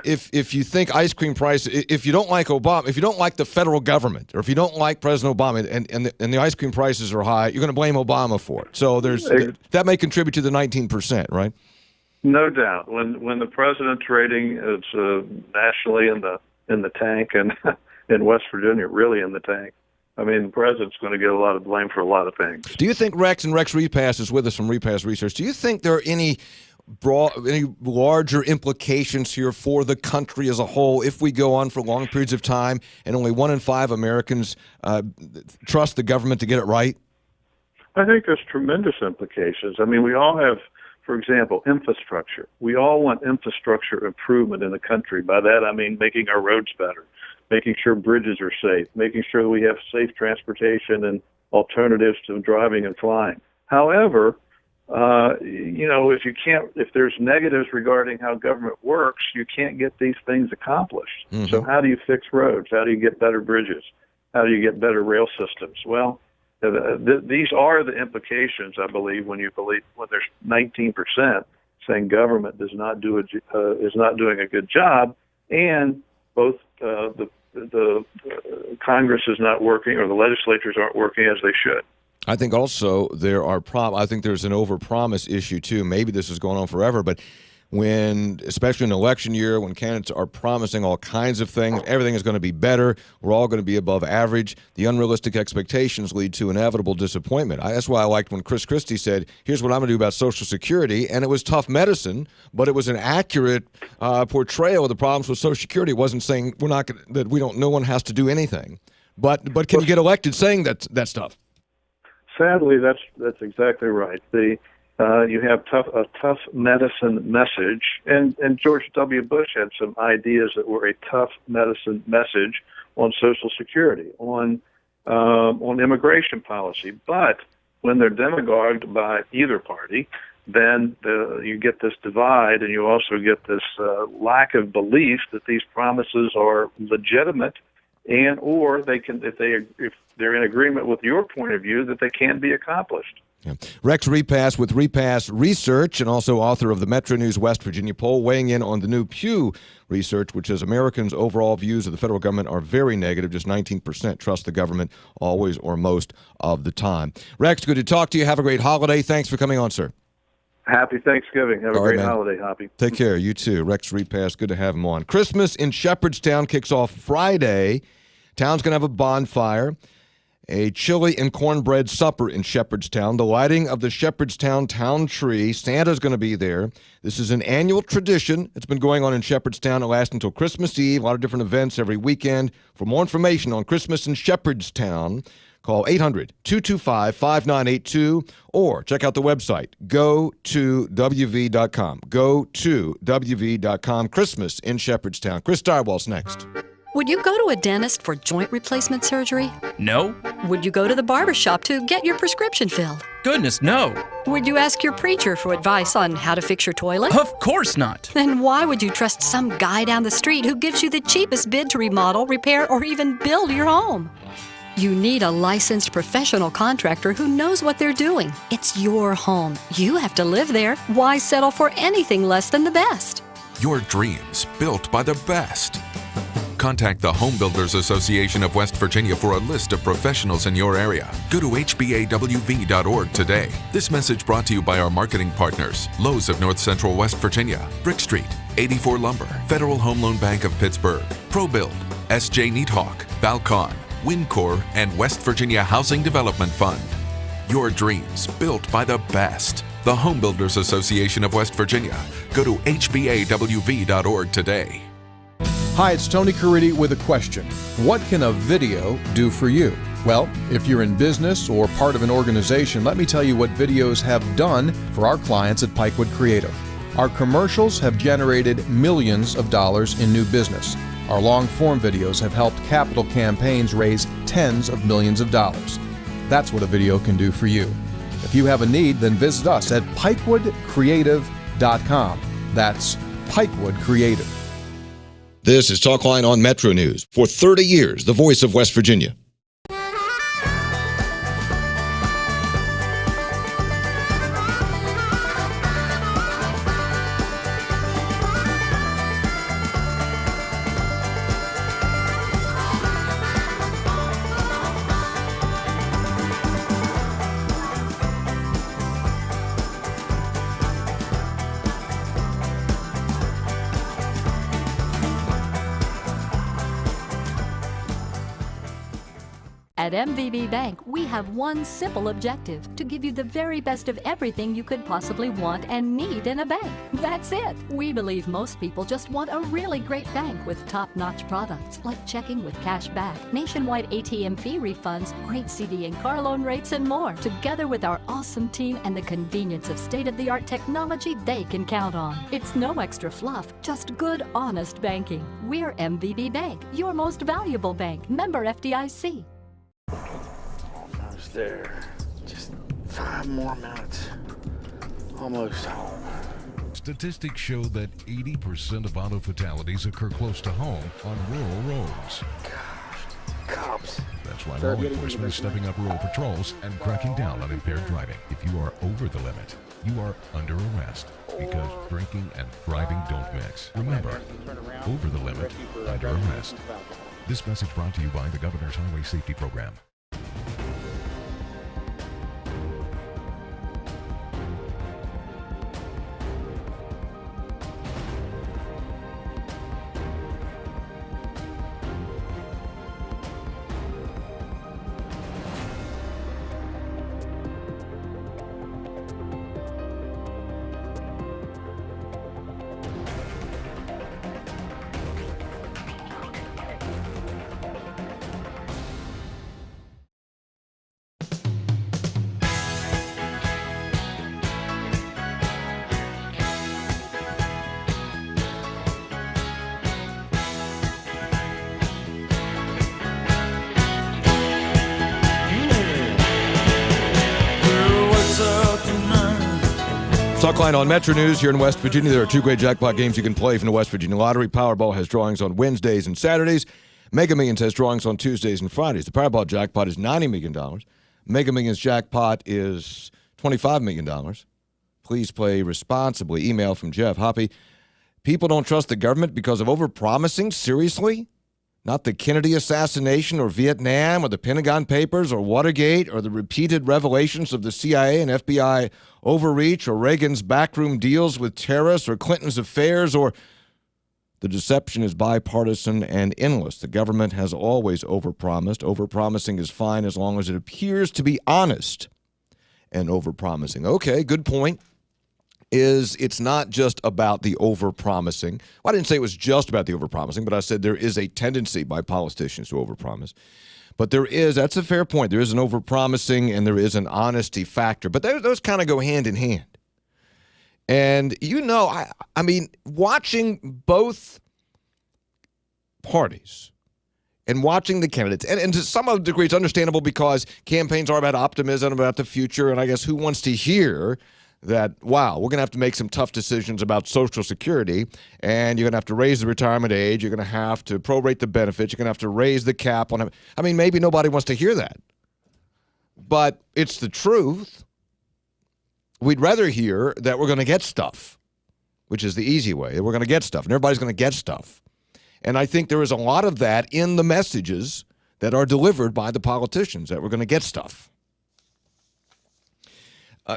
if you think ice cream price, if you don't like Obama, if you don't like the federal government, or if you don't like President Obama, and the ice cream prices are high, you're going to blame Obama for it. So that may contribute to the 19%, right? No doubt. When the president's rating is nationally in the tank, and in West Virginia really in the tank, I mean, the president's going to get a lot of blame for a lot of things. Do you think Rex Repass is with us from Repass Research? Do you think there are any larger implications here for the country as a whole if we go on for long periods of time and only 1 in 5 Americans trust the government to get it right? I think there's tremendous implications. I mean, we all have, for example, infrastructure. We all want infrastructure improvement in the country. By that, I mean making our roads better, making sure bridges are safe, making sure that we have safe transportation and alternatives to driving and flying. However, if there's negatives regarding how government works, you can't get these things accomplished. Mm-hmm. So how do you fix roads? How do you get better bridges? How do you get better rail systems? Well, these are the implications, I believe, when there's 19% saying government is not doing a good job, and both the Congress is not working, or the legislatures aren't working as they should. I think also there are I think there's an overpromise issue too. Maybe this is going on forever, but especially in an election year, when candidates are promising all kinds of things, everything is going to be better, we're all going to be above average, the unrealistic expectations lead to inevitable disappointment. That's why I liked when Chris Christie said, here's what I'm going to do about Social Security, and it was tough medicine, but it was an accurate portrayal of the problems with Social Security. It wasn't saying no one has to do anything. But can you get elected saying that stuff? Sadly, that's exactly right. You have a tough medicine message, and George W. Bush had some ideas that were a tough medicine message on Social Security, on immigration policy. But when they're demagogued by either party, then you get this divide, and you also get this lack of belief that these promises are legitimate, or they can, if they're in agreement with your point of view, that they can be accomplished. Yeah. Rex Repass with Repass Research, and also author of the MetroNews West Virginia poll, weighing in on the new Pew research, which says Americans' overall views of the federal government are very negative. Just 19% trust the government always or most of the time. Rex, good to talk to you. Have a great holiday. Thanks for coming on, sir. Happy Thanksgiving. Have a great holiday, Hoppy. Take care. You too. Rex Repass, good to have him on. Christmas in Shepherdstown kicks off Friday. Town's going to have a bonfire, a chili and cornbread supper in Shepherdstown, the lighting of the Shepherdstown town tree. Santa's going to be there. This is an annual tradition. It's been going on in Shepherdstown. It lasts until Christmas Eve. A lot of different events every weekend. For more information on Christmas in Shepherdstown, call 800-225-5982 or check out the website, go2wv.com. Go2wv.com. Christmas in Shepherdstown. Chris Direwall's next. Would you go to a dentist for joint replacement surgery? No. Would you go to the barbershop to get your prescription filled? Goodness, no. Would you ask your preacher for advice on how to fix your toilet? Of course not. Then why would you trust some guy down the street who gives you the cheapest bid to remodel, repair, or even build your home? You need a licensed professional contractor who knows what they're doing. It's your home. You have to live there. Why settle for anything less than the best? Your dreams built by the best. Contact the Home Builders Association of West Virginia for a list of professionals in your area. Go to hbawv.org today. This message brought to you by our marketing partners, Lowe's of North Central West Virginia, Brick Street, 84 Lumber, Federal Home Loan Bank of Pittsburgh, ProBuild, SJ Neathawk, Balcon, Windcor, and West Virginia Housing Development Fund. Your dreams built by the best. The Home Builders Association of West Virginia. Go to hbawv.org today. Hi, it's Tony Caridi with a question. What can a video do for you? Well, if you're in business or part of an organization, let me tell you what videos have done for our clients at Pikewood Creative. Our commercials have generated millions of dollars in new business. Our long-form videos have helped capital campaigns raise tens of millions of dollars. That's what a video can do for you. If you have a need, then visit us at pikewoodcreative.com. That's Pikewood Creative. This is Talkline on MetroNews. For 30 years, the voice of West Virginia. At MVB Bank, we have one simple objective: to give you the very best of everything you could possibly want and need in a bank. That's it. We believe most people just want a really great bank with top-notch products like checking with cash back, nationwide ATM fee refunds, great CD and car loan rates, and more. Together with our awesome team and the convenience of state-of-the-art technology they can count on. It's no extra fluff, just good, honest banking. We're MVB Bank, your most valuable bank. Member FDIC. Almost there. Just 5 more minutes. Almost home. Statistics show that 80% of auto fatalities occur close to home on rural roads. Cops. That's why law enforcement is stepping up rural patrols and cracking down on impaired driving. If you are over the limit, you are under arrest because drinking and driving don't mix. Remember, over the limit, under arrest. This message brought to you by the Governor's Highway Safety Program. Talkline on MetroNews here in West Virginia. There are 2 great jackpot games you can play from the West Virginia Lottery. Powerball has drawings on Wednesdays and Saturdays. Mega Millions has drawings on Tuesdays and Fridays. The Powerball jackpot is $90 million. Mega Millions jackpot is $25 million. Please play responsibly. Email from Jeff Hoppy. People don't trust the government because of overpromising? Seriously? Not the Kennedy assassination or Vietnam or the Pentagon Papers or Watergate or the repeated revelations of the CIA and FBI overreach or Reagan's backroom deals with terrorists or Clinton's affairs, or the deception is bipartisan and endless. The government has always overpromised. Overpromising is fine as long as it appears to be honest and overpromising. Okay, good point. It's not just about the overpromising. Well, I didn't say it was just about the overpromising, but I said there is a tendency by politicians to overpromise. But that's a fair point. There is an overpromising and there is an honesty factor. But those kind of go hand in hand. And, I mean, watching both parties and watching the candidates, and to some degree it's understandable because campaigns are about optimism, about the future, and I guess who wants to hear that, wow, we're going to have to make some tough decisions about Social Security, and you're going to have to raise the retirement age, you're going to have to prorate the benefits, you're going to have to raise the cap on it. I mean, maybe nobody wants to hear that. But it's the truth. We'd rather hear that we're going to get stuff, which is the easy way. We're going to get stuff, and everybody's going to get stuff. And I think there is a lot of that in the messages that are delivered by the politicians, that we're going to get stuff.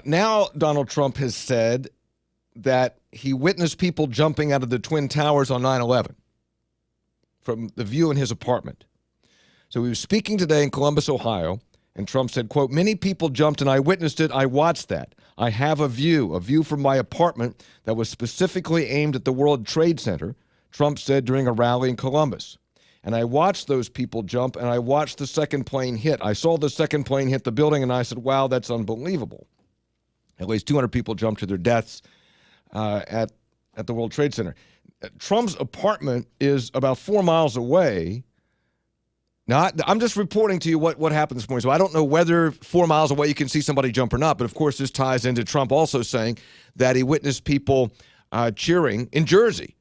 Now Donald Trump has said that he witnessed people jumping out of the Twin Towers on 9/11 from the view in his apartment. So he was speaking today in Columbus, Ohio, and Trump said, quote, "Many people jumped and I witnessed it. I watched that. I have a view from my apartment that was specifically aimed at the World Trade Center," Trump said during a rally in Columbus. "And I watched those people jump, and I watched the second plane hit. I saw the second plane hit the building, and I said, wow, that's unbelievable." At least 200 people jumped to their deaths at the World Trade Center. Trump's apartment is about 4 miles away. Now, I'm just reporting to you what happened this morning. So I don't know whether 4 miles away you can see somebody jump or not. But, of course, this ties into Trump also saying that he witnessed people cheering in Jersey,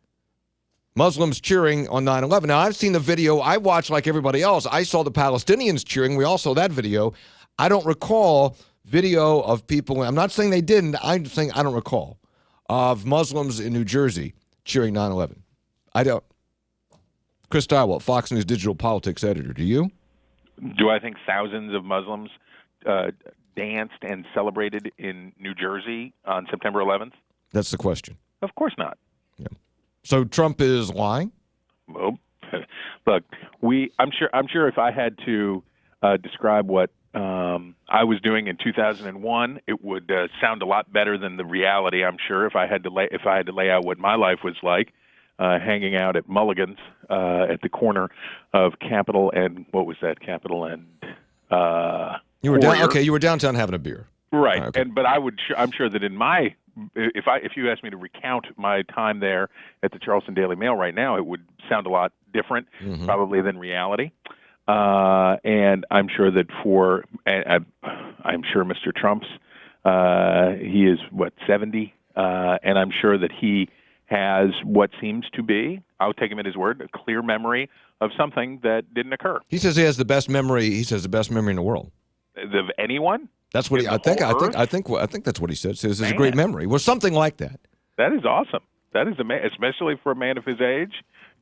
Muslims cheering on 9/11. Now, I've seen the video. I watched like everybody else. I saw the Palestinians cheering. We all saw that video. I don't recall video of people, I'm not saying they didn't, I'm saying I don't recall, of Muslims in New Jersey cheering 9/11. I don't. Chris Steiwalt, Fox News digital politics editor, do you? Do I think thousands of Muslims danced and celebrated in New Jersey on September 11th? That's the question. Of course not. Yeah. So Trump is lying? Well, look, I'm sure if I had to describe what I was doing in 2001, it would sound a lot better than the reality. I'm sure if I had to lay out what my life was like, hanging out at Mulligan's at the corner of Capitol and what was that? Capitol and you were down. Okay, you were downtown having a beer. Right, Okay. but I'm sure that if you asked me to recount my time there at the Charleston Daily Mail right now, it would sound a lot different, probably than reality. And I'm sure that I'm sure Mr. Trump's he is 70, and I'm sure that he has what seems to be, I'll take him at his word, a clear memory of something that didn't occur. He says he has the best memory. He says the best memory in the world. Of anyone? That's what I think that's what he said. Says it's a great memory. Well, something like that. That is awesome. That is especially for a man of his age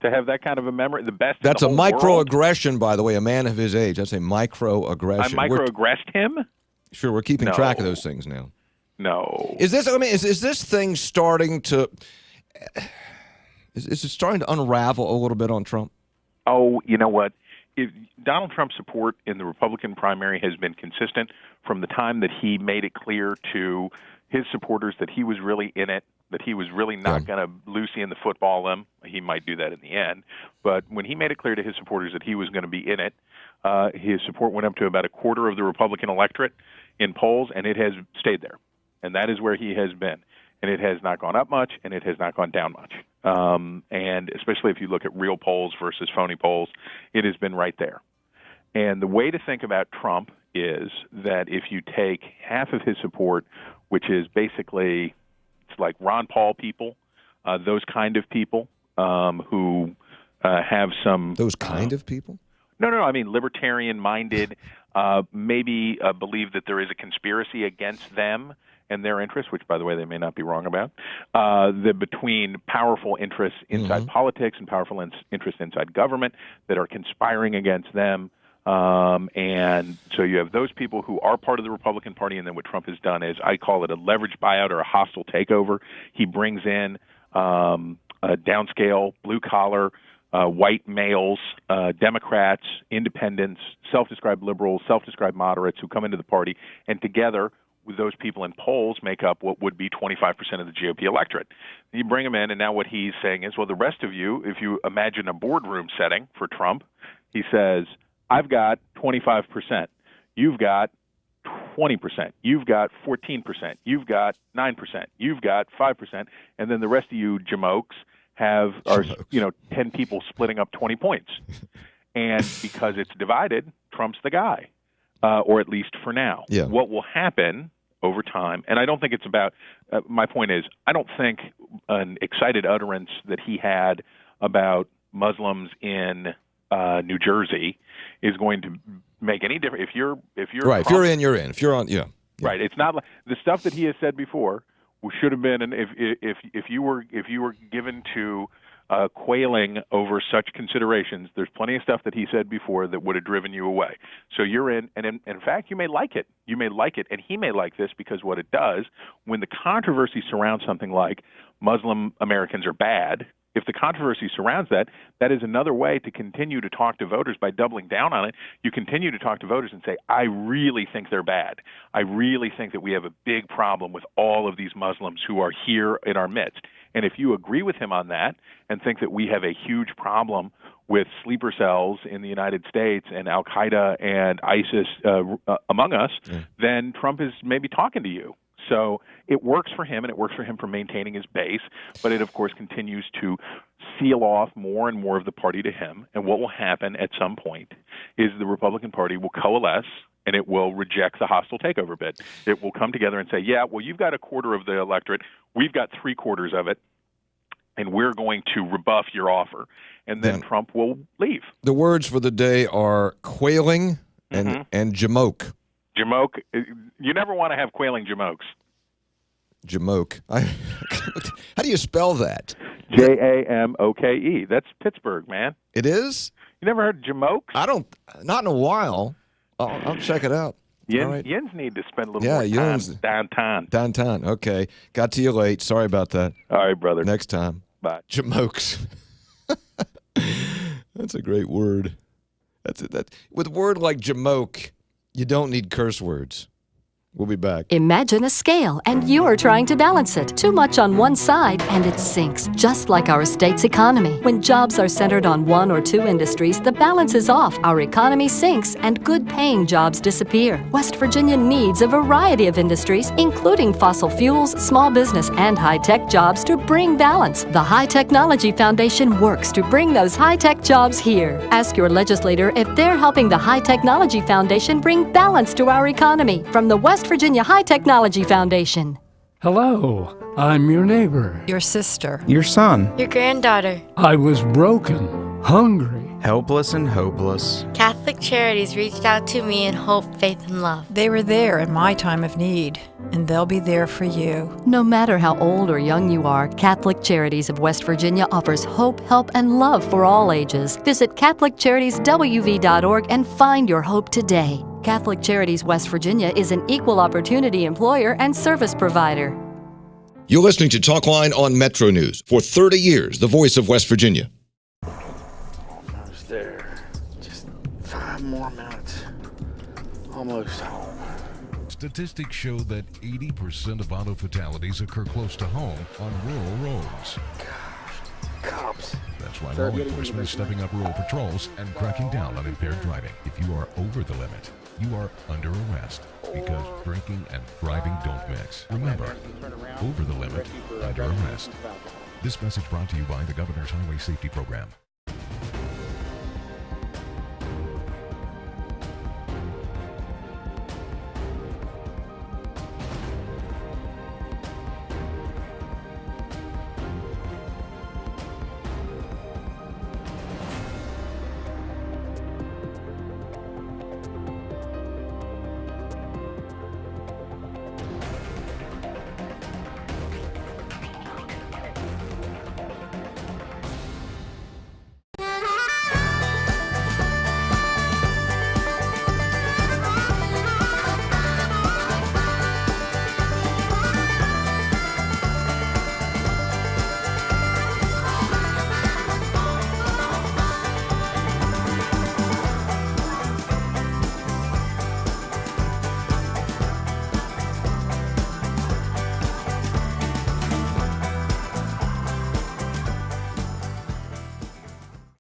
to have that kind of a memory. The best. That's in the a whole microaggression, by the way. A man of his age. That's a microaggression. I microaggressed him. Sure, we're keeping track of those things now. No. Is this? I mean, is this thing starting to? Is it starting to unravel a little bit on Trump? Oh, you know what? Donald Trump's support in the Republican primary has been consistent from the time that he made it clear to his supporters that he was really in it, that he was really not going to Lucy-in the football them. He might do that in the end. But when he made it clear to his supporters that he was going to be in it, his support went up to about a quarter of the Republican electorate in polls, and it has stayed there. And that is where he has been. And it has not gone up much, and it has not gone down much. And especially if you look at real polls versus phony polls, it has been right there. And the way to think about Trump is that if you take half of his support, which is basically, it's like Ron Paul people, those kind of people who have some... Those kind of people? No, I mean libertarian-minded, maybe believe that there is a conspiracy against them and their interests, which, by the way, they may not be wrong about, between powerful interests inside politics and powerful interests inside government that are conspiring against them. And so you have those people who are part of the Republican Party, and then what Trump has done is, I call it a leveraged buyout or a hostile takeover. He brings in a downscale, blue-collar, white males, Democrats, independents, self-described liberals, self-described moderates who come into the party, and together with those people in polls make up what would be 25% of the GOP electorate. You bring them in, and now what he's saying is, well, the rest of you, if you imagine a boardroom setting for Trump, he says, I've got 25%. You've got 20%. You've got 14%. You've got 9%. You've got 5%. And then the rest of you jamokes are 10 people splitting up 20 points. And because it's divided, Trump's the guy. Or at least for now. Yeah. What will happen over time, and I don't think it's about, my point is, I don't think an excited utterance that he had about Muslims in New Jersey is going to make any difference. If you're right, if you're in, you're in. If you're on, yeah. Right. It's not like the stuff that he has said before should have been, and if you were given to quailing over such considerations, there's plenty of stuff that he said before that would have driven you away. So you're in, and in fact, you may like it. You may like it, and he may like this, because what it does, when the controversy surrounds something like Muslim Americans are bad, if the controversy surrounds that, that is another way to continue to talk to voters by doubling down on it. You continue to talk to voters and say, I really think they're bad. I really think that we have a big problem with all of these Muslims who are here in our midst. And if you agree with him on that and think that we have a huge problem with sleeper cells in the United States and Al-Qaeda and ISIS among us, then Trump is maybe talking to you. So it works for him, and it works for him for maintaining his base, but it, of course, continues to seal off more and more of the party to him. And what will happen at some point is the Republican Party will coalesce, and it will reject the hostile takeover bid. It will come together and say, yeah, well, you've got a quarter of the electorate. We've got 3/4 of it, and we're going to rebuff your offer. And then Trump will leave. The words for the day are quailing and jamoke. Jamoke. You never want to have quailing jamokes. Jamoke. How do you spell that? Jamoke. That's Pittsburgh, man. It is? You never heard jamokes? Not in a while. I'll check it out. Yins need to spend a little more time downtown. Downtown. Okay. Got to you late. Sorry about that. All right, brother. Next time. Bye. Jamokes. That's a great word. That's it. With a word like jamoke, you don't need curse words. We'll be back. Imagine a scale, and you're trying to balance it. Too much on one side, and it sinks, just like our state's economy. When jobs are centered on one or two industries, the balance is off, our economy sinks, and good-paying jobs disappear. West Virginia needs a variety of industries, including fossil fuels, small business, and high-tech jobs to bring balance. The High Technology Foundation works to bring those high-tech jobs here. Ask your legislator if they're helping the High Technology Foundation bring balance to our economy. From the West Virginia High Technology Foundation. Hello, I'm your neighbor. Your sister. Your son. Your granddaughter. I was broken, hungry, helpless and hopeless. Catholic Charities reached out to me in hope, faith, and love. They were there in my time of need, and they'll be there for you. No matter how old or young you are, Catholic Charities of West Virginia offers hope, help, and love for all ages. Visit CatholicCharitiesWV.org and find your hope today. Catholic Charities West Virginia is an equal opportunity employer and service provider. You're listening to Talkline on MetroNews. For 30 years, the voice of West Virginia. Almost there. Just 5 more minutes. Almost home. Statistics show that 80% of auto fatalities occur close to home on rural roads. Cops. That's why law enforcement is stepping up rural patrols and cracking down on impaired driving. If you are over the limit, you are under arrest because drinking and driving don't mix. Remember, over the limit, under arrest. This message brought to you by the Governor's Highway Safety Program.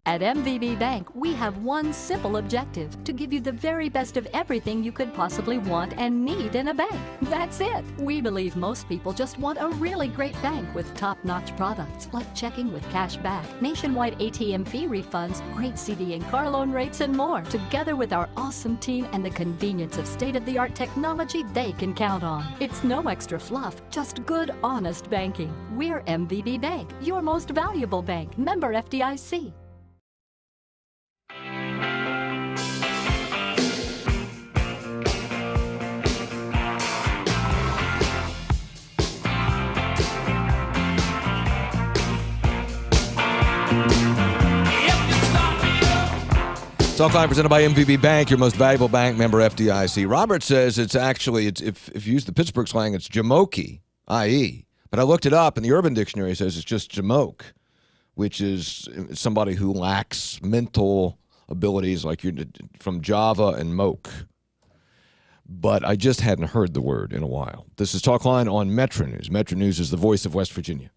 At MVB Bank, we have one simple objective: to give you the very best of everything you could possibly want and need in a bank. That's it. We believe most people just want a really great bank with top-notch products like checking with cash back, nationwide ATM fee refunds, great CD and car loan rates, and more. Together with our awesome team and the convenience of state-of-the-art technology they can count on. It's no extra fluff, just good, honest banking. We're MVB Bank, your most valuable bank. Member FDIC. Talkline presented by MVB Bank, your most valuable bank, member FDIC. Robert says it's actually, if you use the Pittsburgh slang, it's jamoke, i.e. But I looked it up, and the Urban Dictionary says it's just jamoke, which is somebody who lacks mental abilities, like you're from Java and moke. But I just hadn't heard the word in a while. This is Talkline on MetroNews. MetroNews is the voice of West Virginia.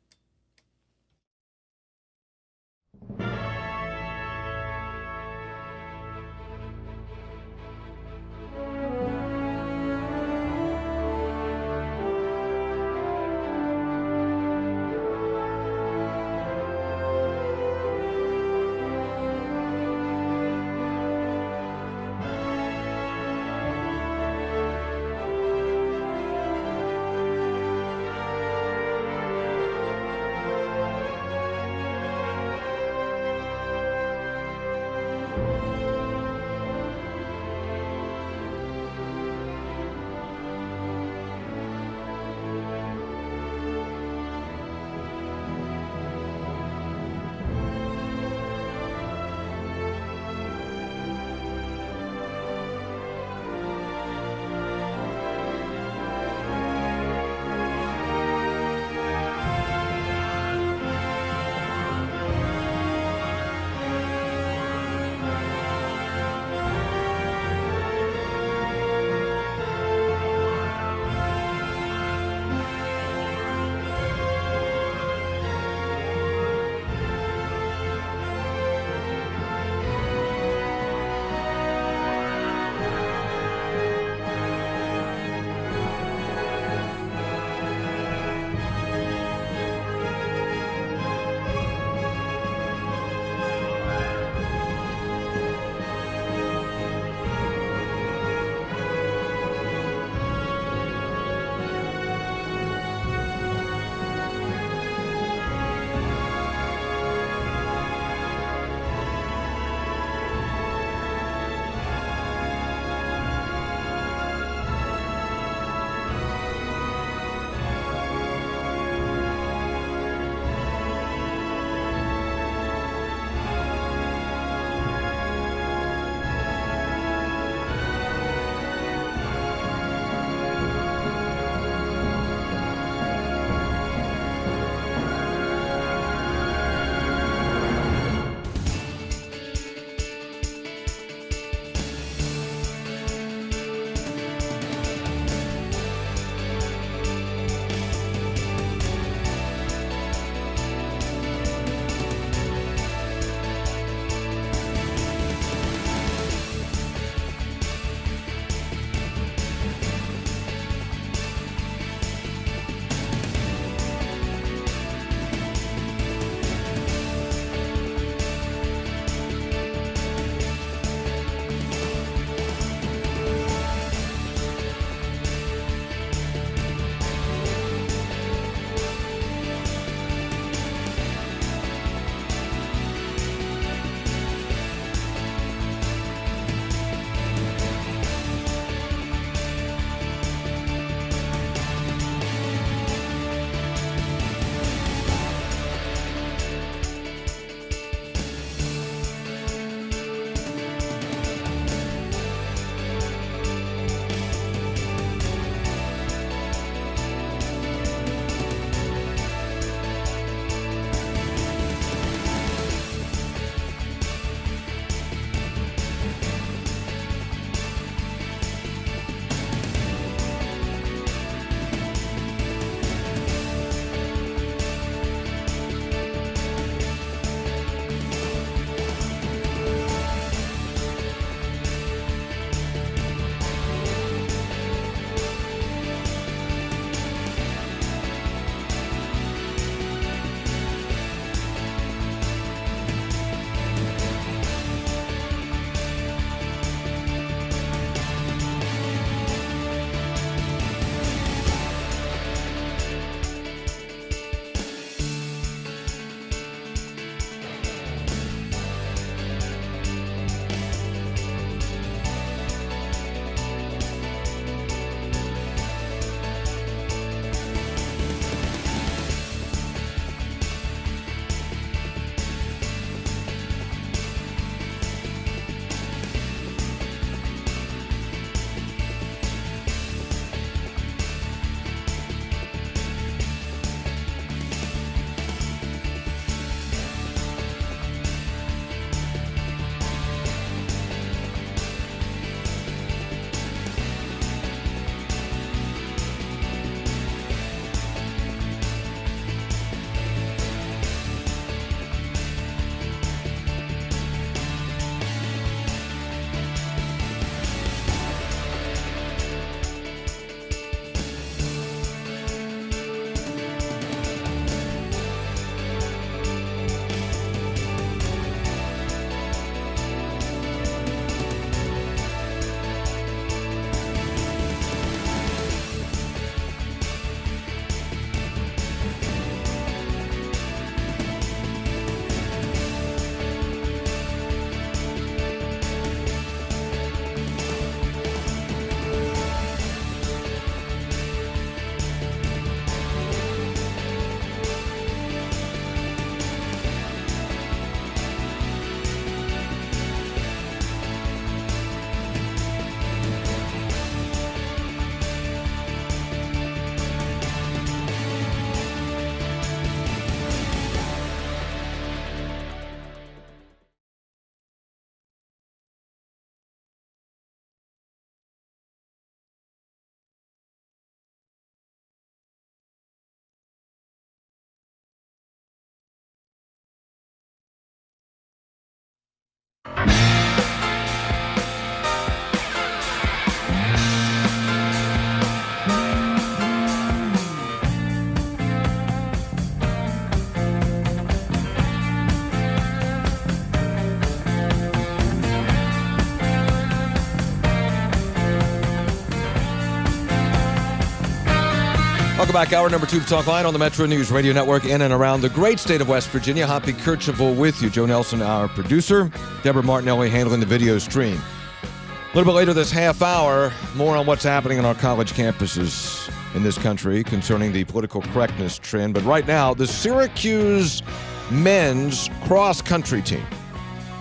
Welcome back. Hour number 2 of Talkline on the Metro News Radio Network in and around the great state of West Virginia. Hoppy Kercheval with you. Joe Nelson, our producer. Deborah Martinelli handling the video stream. A little bit later this half hour, more on what's happening on our college campuses in this country concerning the political correctness trend. But right now, the Syracuse men's cross-country team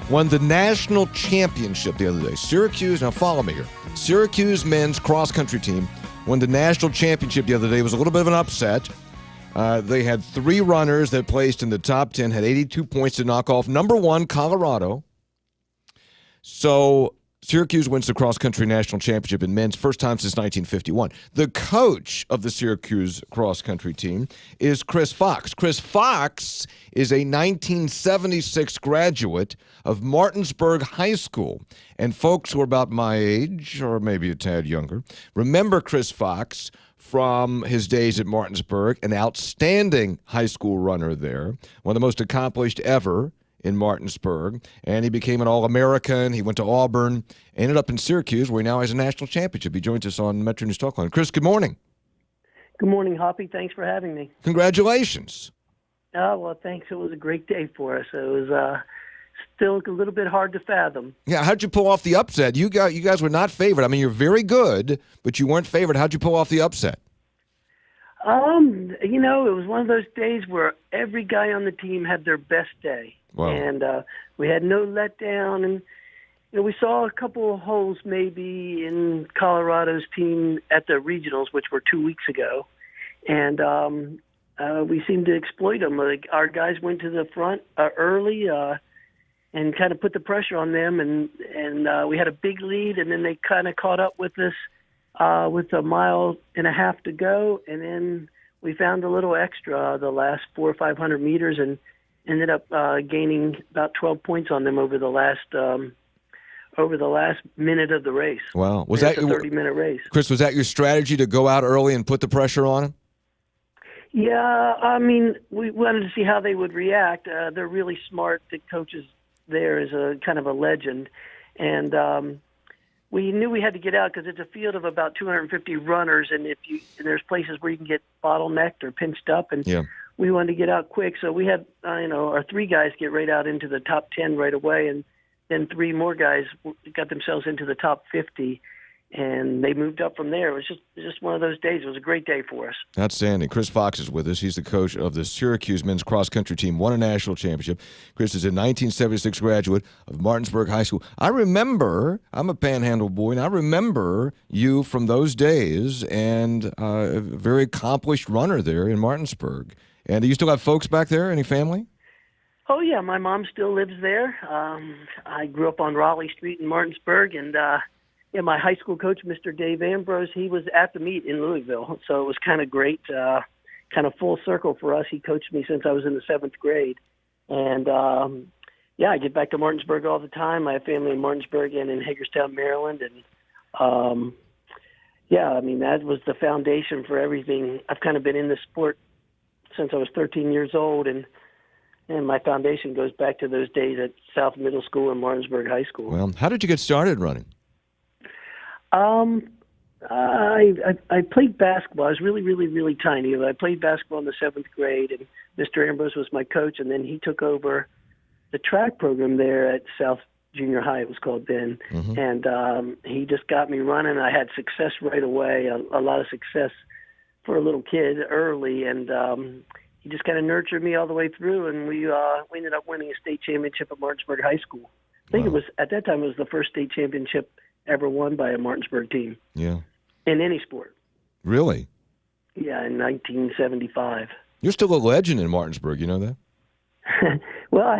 won the national championship the other day. Syracuse, now follow me here. Syracuse men's cross-country team won the national championship the other day. It was a little bit of an upset. They had 3 runners that placed in the top 10, had 82 points to knock off number 1, Colorado. So Syracuse wins the cross-country national championship in men's, first time since 1951. The coach of the Syracuse cross-country team is Chris Fox. Chris Fox is a 1976 graduate of Martinsburg High School. And folks who are about my age, or maybe a tad younger, remember Chris Fox from his days at Martinsburg, an outstanding high school runner there, one of the most accomplished ever in Martinsburg, and he became an All-American. He went to Auburn, ended up in Syracuse, where he now has a national championship. He joins us on Metro News Talkline. Chris, good morning. Good morning, Hoppy. Thanks for having me. Congratulations. Well, thanks. It was a great day for us. It was still a little bit hard to fathom. Yeah, how'd you pull off the upset? You guys were not favored. I mean, you're very good, but you weren't favored. How'd you pull off the upset? It was one of those days where every guy on the team had their best day. Wow. And we had no letdown. And we saw a couple of holes maybe in Colorado's team at the regionals, which were 2 weeks ago. And we seemed to exploit them. Like, our guys went to the front early and kind of put the pressure on them. And we had a big lead, and then they kind of caught up with us with 1.5 miles to go. And then we found a little extra the last 400 or 500 meters and ended up gaining about 12 points on them over the last minute of the race. Wow. Was that that your 30-minute race? Chris, was that your strategy to go out early and put the pressure on them? Yeah, I mean, we wanted to see how they would react. They're really smart. The coaches there is a kind of a legend. And we knew we had to get out because it's a field of about 250 runners, and there's places where you can get bottlenecked or pinched up, and we wanted to get out quick. So we had our 3 guys get right out into the top 10 right away, and then 3 more guys got themselves into the top 50, and they moved up from there. It was just one of those days. It was a great day for us. Outstanding. Chris Fox is with us. He's the coach of the Syracuse men's cross-country team, won a national championship. Chris is a 1976 graduate of Martinsburg High School. I'm a Panhandle boy, and I remember you from those days, and a very accomplished runner there in Martinsburg. And do you still have folks back there? Any family? Oh, yeah. My mom still lives there. I grew up on Raleigh Street in Martinsburg, and my high school coach, Mr. Dave Ambrose, he was at the meet in Louisville, so it was kind of great, kind of full circle for us. He coached me since I was in the 7th grade. And, I get back to Martinsburg all the time. I have family in Martinsburg and in Hagerstown, Maryland. And, that was the foundation for everything. I've kind of been in this sport since I was 13 years old, and my foundation goes back to those days at South Middle School and Martinsburg High School. Well, how did you get started running? I played basketball. I was really, really, really tiny. I played basketball in the 7th grade, and Mr. Ambrose was my coach, and then he took over the track program there at South Junior High, it was called then. Mm-hmm. And he just got me running. I had success right away, a lot of success for a little kid early, and he just kind of nurtured me all the way through, and we ended up winning a state championship at Martinsburg High School. I think it was, at that time, it was the first state championship ever won by a Martinsburg team. Yeah. In any sport. Really? Yeah, in 1975. You're still a legend in Martinsburg, you know that? Well, I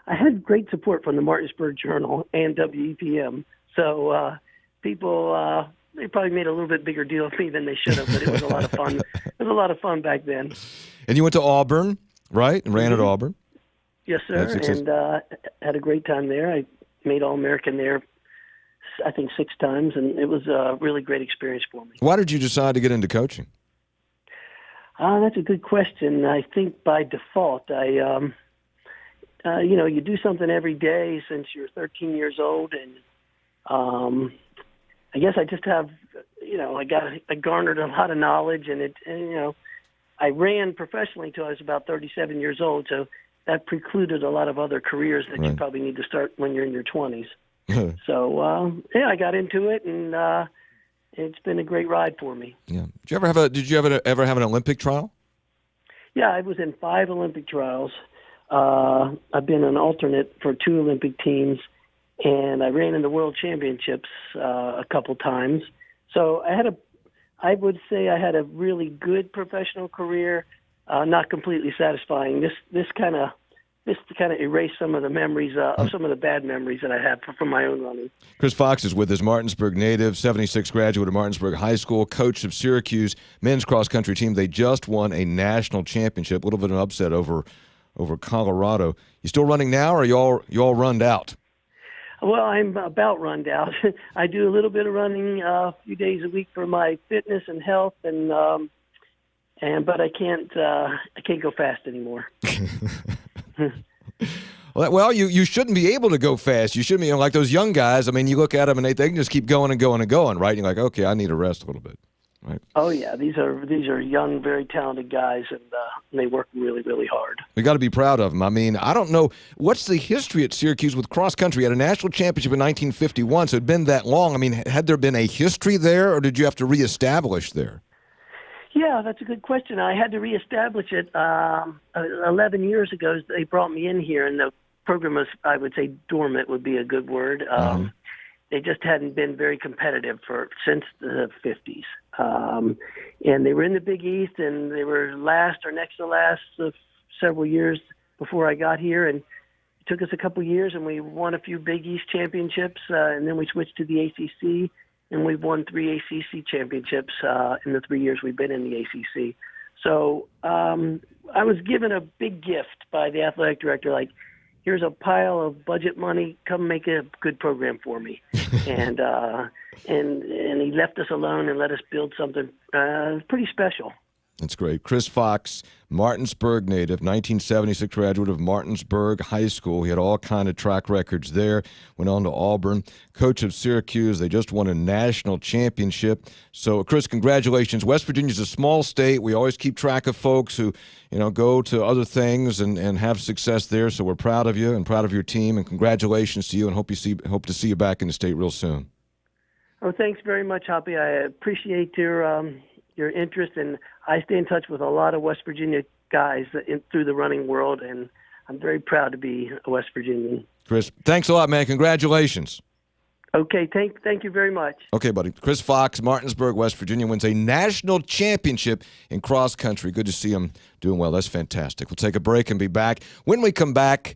had great support from the Martinsburg Journal and WEPM. So people they probably made a little bit bigger deal of me than they should have, but it was a lot of fun. It was a lot of fun back then. And you went to Auburn, right? And ran at Auburn? Yes, sir. And had a great time there. I made All-American there, I think 6 times, and it was a really great experience for me. Why did you decide to get into coaching? That's a good question. I think by default, you do something every day since you're 13 years old, and I guess I just have, I garnered a lot of knowledge, and I ran professionally till I was about 37 years old, so that precluded a lot of other careers that you probably need to start when you're in your 20s. So, I got into it, and it's been a great ride for me. Yeah. Did you ever have an Olympic trial? Yeah, I was in 5 Olympic trials. I've been an alternate for 2 Olympic teams, and I ran in the World Championships a couple times. So I would say I had a really good professional career, not completely satisfying. This kind of erased some of the memories of some of the bad memories that I had from my own running. Chris Fox is with us, Martinsburg native, 76 graduate of Martinsburg High School, coach of Syracuse men's cross country team. They just won a national championship. A little bit of an upset over Colorado. You still running now, or you all runned out? Well, I'm about run out. I do a little bit of running a few days a week for my fitness and health, but I can't go fast anymore. Well, you shouldn't be able to go fast. You shouldn't be like those young guys. I mean, you look at them and they can just keep going and going and going, right? And you're like, okay, I need to rest a little bit, right? Oh yeah, these are young, very talented guys, and they work really, really hard. We got to be proud of them. I mean, I don't know what's the history at Syracuse with cross country. You had a national championship in 1951, so it'd been that long. I mean, had there been a history there, or did you have to reestablish there? Yeah, that's a good question. I had to reestablish it 11 years ago. They brought me in here, and the program was, I would say, dormant would be a good word. They just hadn't been very competitive since the 50s. And they were in the Big East, and they were last or next to last of several years before I got here. And it took us a couple years, and we won a few Big East championships, and then we switched to the ACC. And we've won 3 ACC championships in the 3 years we've been in the ACC. So I was given a big gift by the athletic director, like, here's a pile of budget money, come make a good program for me. and he left us alone and let us build something pretty special. That's great. Chris Fox, Martinsburg native, 1976 graduate of Martinsburg High School. He had all kind of track records there. Went on to Auburn. Coach of Syracuse. They just won a national championship. So, Chris, congratulations. West Virginia's a small state. We always keep track of folks who, go to other things and have success there. So we're proud of you and proud of your team. And congratulations to you, and hope to see you back in the state real soon. Oh, thanks very much, Hoppy. I appreciate your interest, and I stay in touch with a lot of West Virginia guys through the running world, and I'm very proud to be a West Virginian. Chris, thanks a lot, man. Congratulations. Okay, thank you very much. Okay, buddy. Chris Fox, Martinsburg, West Virginia, wins a national championship in cross country. Good to see him doing well. That's fantastic. We'll take a break and be back. When we come back,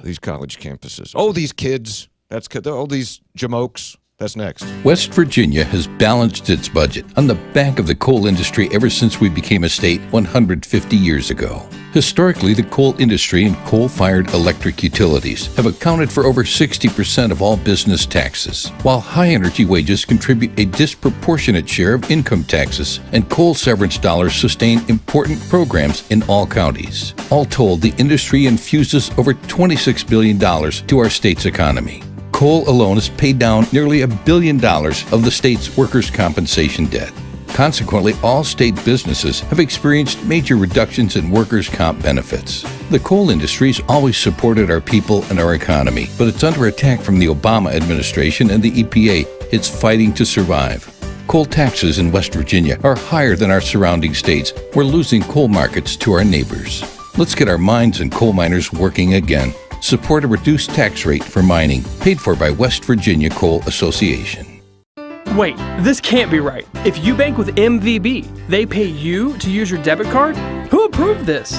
these college campuses. Oh, these kids. Oh, these jamokes. That's next. West Virginia has balanced its budget on the back of the coal industry ever since we became a state 150 years ago. Historically, the coal industry and coal-fired electric utilities have accounted for over 60% of all business taxes, while high-energy wages contribute a disproportionate share of income taxes, and coal severance dollars sustain important programs in all counties. All told, the industry infuses over $26 billion to our state's economy. Coal alone has paid down nearly $1 billion of the state's workers' compensation debt. Consequently, all state businesses have experienced major reductions in workers' comp benefits. The coal industry has always supported our people and our economy, but it's under attack from the Obama administration and the EPA. It's fighting to survive. Coal taxes in West Virginia are higher than our surrounding states. We're losing coal markets to our neighbors. Let's get our mines and coal miners working again. Support a reduced tax rate for mining, paid for by West Virginia Coal Association. Wait, this can't be right. If you bank with MVB, they pay you to use your debit card? Who approved this?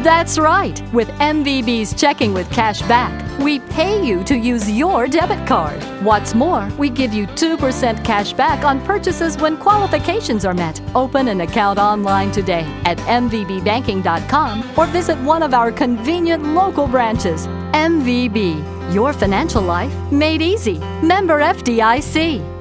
That's right. With MVB's Checking with Cash Back, we pay you to use your debit card. What's more, we give you 2% cash back on purchases when qualifications are met. Open an account online today at mvbbanking.com or visit one of our convenient local branches. MVB, your financial life made easy. Member FDIC.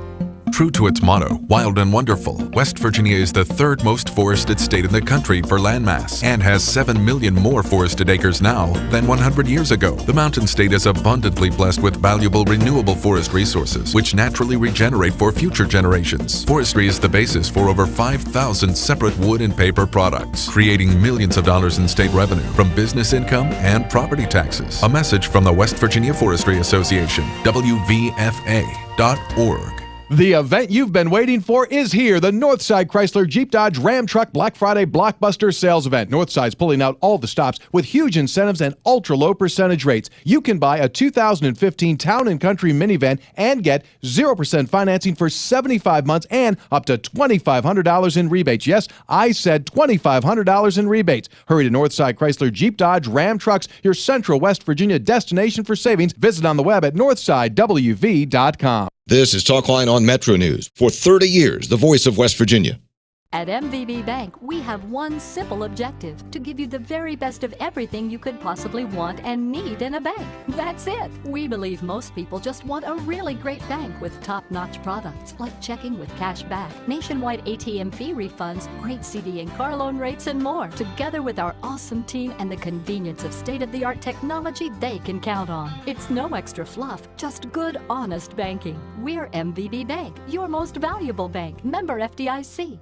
True to its motto, wild and wonderful, West Virginia is the third most forested state in the country for landmass and has 7 million more forested acres now than 100 years ago. The mountain state is abundantly blessed with valuable renewable forest resources, which naturally regenerate for future generations. Forestry is the basis for over 5,000 separate wood and paper products, creating millions of dollars in state revenue from business income and property taxes. A message from the West Virginia Forestry Association, WVFA.org. The event you've been waiting for is here, the Northside Chrysler Jeep Dodge Ram Truck Black Friday Blockbuster Sales Event. Northside's pulling out all the stops with huge incentives and ultra-low percentage rates. You can buy a 2015 Town & Country minivan and get 0% financing for 75 months and up to $2,500 in rebates. Yes, I said $2,500 in rebates. Hurry to Northside Chrysler Jeep Dodge Ram Trucks, your central West Virginia destination for savings. Visit on the web at northsidewv.com. This is Talkline on Metro News. For 30 years, the voice of West Virginia. At MVB Bank, we have one simple objective: to give you the very best of everything you could possibly want and need in a bank. That's it. We believe most people just want a really great bank with top-notch products like checking with cash back, nationwide ATM fee refunds, great CD and car loan rates, and more. Together with our awesome team and the convenience of state-of-the-art technology they can count on. It's no extra fluff, just good, honest banking. We're MVB Bank, your most valuable bank. Member FDIC.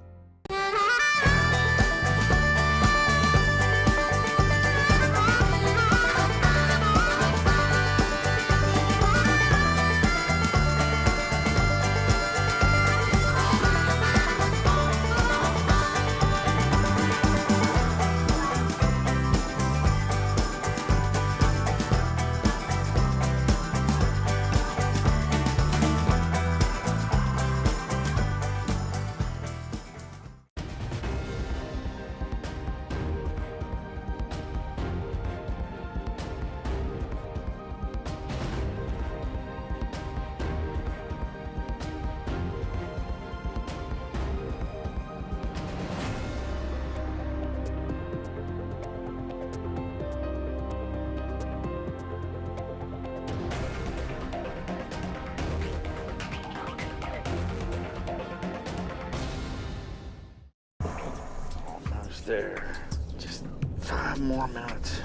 There. Just 5 more minutes.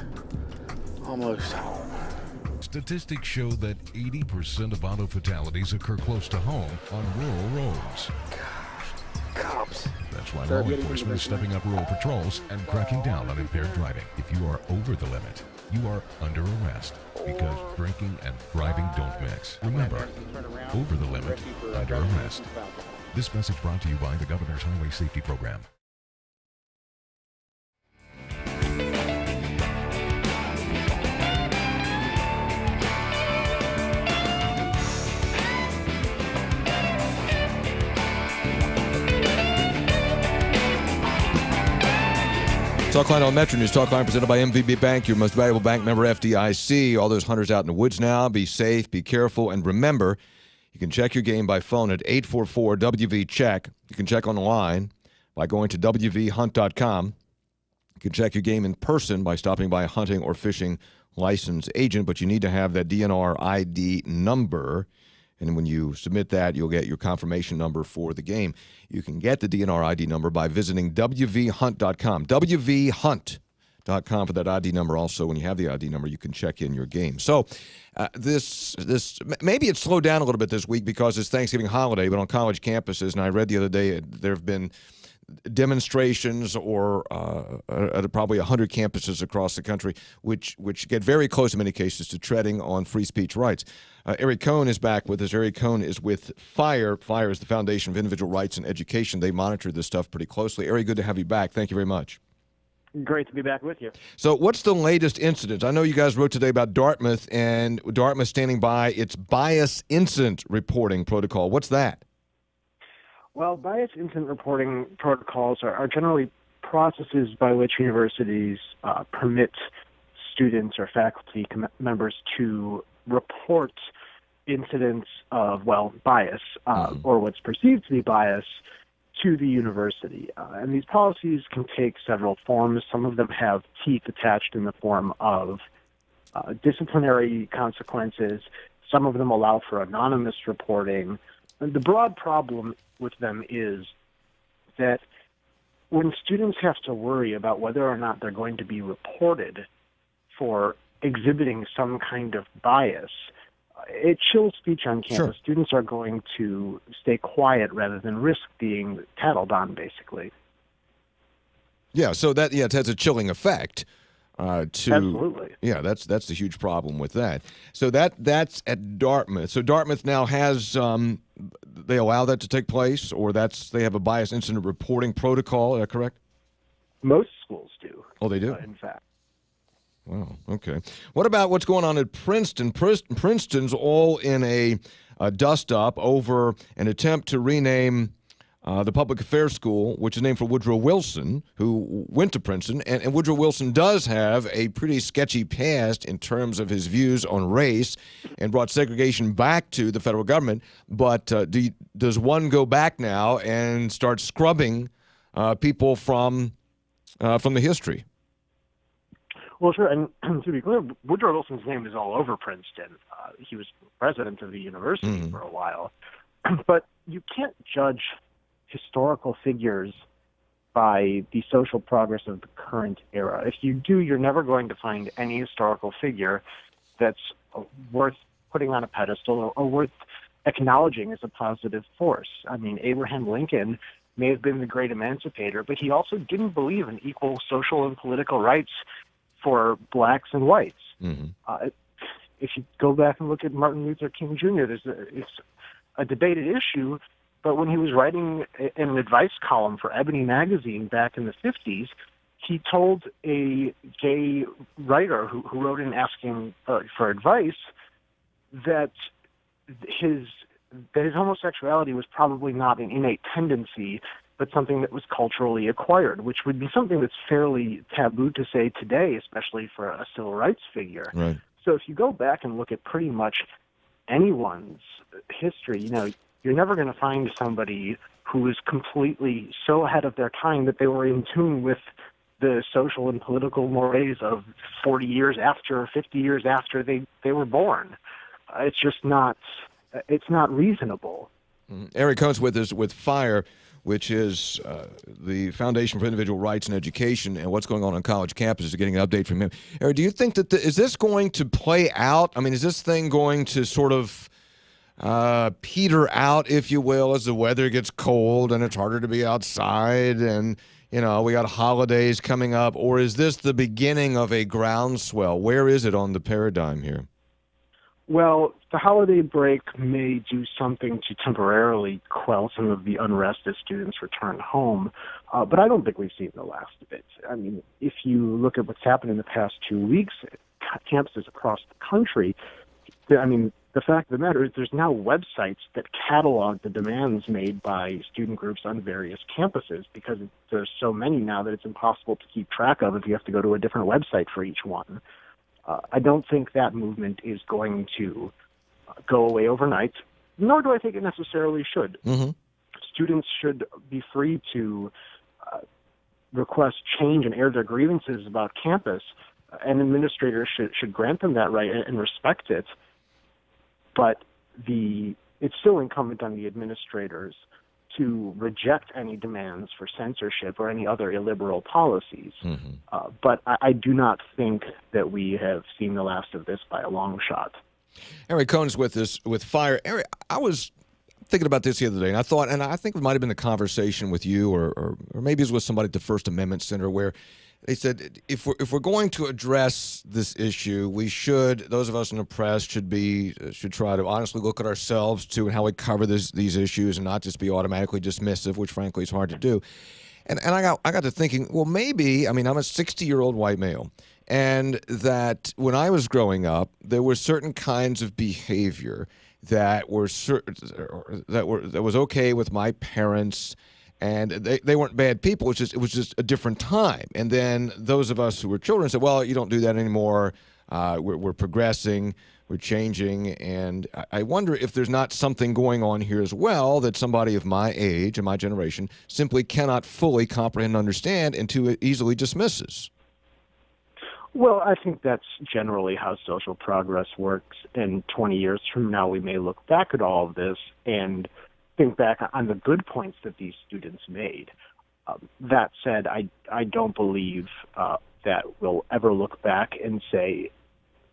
Almost home. Statistics show that 80% of auto fatalities occur close to home on rural roads. Cops. That's why law enforcement is stepping up rural patrols and cracking down on impaired driving. If you are over the limit, you are under arrest because drinking and driving don't mix. Remember, over the limit, under arrest. This message brought to you by the Governor's Highway Safety Program. Talkline on MetroNews. Talkline presented by MVB Bank, your most valuable bank, member FDIC. All those hunters out in the woods now, be safe, be careful, and remember, you can check your game by phone at 844-WV-CHECK. You can check online by going to WVHunt.com. You can check your game in person by stopping by a hunting or fishing license agent, but you need to have that DNR ID number. And when you submit that, you'll get your confirmation number for the game. You can get the DNR ID number by visiting WVHunt.com. WVHunt.com for that ID number. Also, when you have the ID number, you can check in your game. So this maybe it slowed down a little bit this week because it's Thanksgiving holiday, but on college campuses, and I read the other day there have been demonstrations or at probably 100 campuses across the country, which get very close in many cases to treading on free speech rights. Eric Cohn is back with us. Eric Cohn is with FIRE. FIRE is the Foundation of Individual Rights and Education. They monitor this stuff pretty closely. Eric, good to have you back. Thank you very much. Great to be back with you. So what's the latest incident? I know you guys wrote today about Dartmouth and Dartmouth standing by its bias incident reporting protocol. What's that? Well, bias incident reporting protocols are generally processes by which universities permit students or faculty members to report incidents of, bias or what's perceived to be bias to the university. And these policies can take several forms. Some of them have teeth attached in the form of disciplinary consequences. Some of them allow for anonymous reporting. the broad problem with them is that when students have to worry about whether or not they're going to be reported for exhibiting some kind of bias, it chills speech on campus. Sure. Students are going to stay quiet rather than risk being tattled on, basically. Yeah, so that it has a chilling effect. Absolutely. Yeah, that's the huge problem with that. So that's at Dartmouth. So Dartmouth now has they allow that to take place, or they have a bias incident reporting protocol. Is that correct? Most schools do. Oh, they do. In fact. Wow. Okay. What about what's going on at Princeton? Princeton's all in a dust-up over an attempt to rename the public affairs school, which is named for Woodrow Wilson, who went to Princeton. And Woodrow Wilson does have a pretty sketchy past in terms of his views on race and brought segregation back to the federal government. But does one go back now and start scrubbing people from the history? Well, sure, and to be clear, Woodrow Wilson's name is all over Princeton. He was president of the university for a while. But you can't judge historical figures by the social progress of the current era. If you do, you're never going to find any historical figure that's worth putting on a pedestal or worth acknowledging as a positive force. I mean, Abraham Lincoln may have been the great emancipator, but he also didn't believe in equal social and political rights for blacks and whites. If you go back and look at Martin Luther King Jr., it's a debated issue, but when he was writing an advice column for Ebony magazine back in the 50s, he told a gay writer who wrote in asking for advice that his homosexuality was probably not an innate tendency, but something that was culturally acquired, which would be something that's fairly taboo to say today, especially for a civil rights figure. Right. So if you go back and look at pretty much anyone's history, you're never going to find somebody who is completely so ahead of their time that they were in tune with the social and political mores of 40 years after, 50 years after they were born. It's just not reasonable. Eric Coates with us with FIRE, which is the Foundation for Individual Rights and Education, and what's going on college campuses. Getting an update from him. Eric, do you think that is this going to play out? I mean, is this thing going to sort of peter out, if you will, as the weather gets cold and it's harder to be outside, and we got holidays coming up, or is this the beginning of a groundswell? Where is it on the paradigm here? Well, the holiday break may do something to temporarily quell some of the unrest as students return home, but I don't think we've seen the last of it. I mean, if you look at what's happened in the past 2 weeks at campuses across the country, the fact of the matter is there's now websites that catalog the demands made by student groups on various campuses, because there's so many now that it's impossible to keep track of if you have to go to a different website for each one. I don't think that movement is going to go away overnight, nor do I think it necessarily should. Students should be free to request change and air their grievances about campus, and administrators should grant them that right and respect it. But it's still incumbent on the administrators to reject any demands for censorship or any other illiberal policies. But I do not think that we have seen the last of this by a long shot. Eric Cohn's with us with FIRE. Eric, I was thinking about this the other day, and I think it might have been a conversation with you, or maybe it was with somebody at the First Amendment Center, where they said if we're going to address this issue, those of us in the press should try to honestly look at ourselves too and how we cover these issues, and not just be automatically dismissive, which frankly is hard to do. And I got to thinking, well, maybe, I'm a 60-year-old white male, and that when I was growing up, there were certain kinds of behavior that was okay with my parents. And they weren't bad people. It was just a different time. And then those of us who were children said, well, you don't do that anymore. We're progressing. We're changing. And I wonder if there's not something going on here as well that somebody of my age and my generation simply cannot fully comprehend and understand and too easily dismisses. Well, I think that's generally how social progress works. And 20 years from now, we may look back at all of this and think back on the good points that these students made. That said, I don't believe that we'll ever look back and say,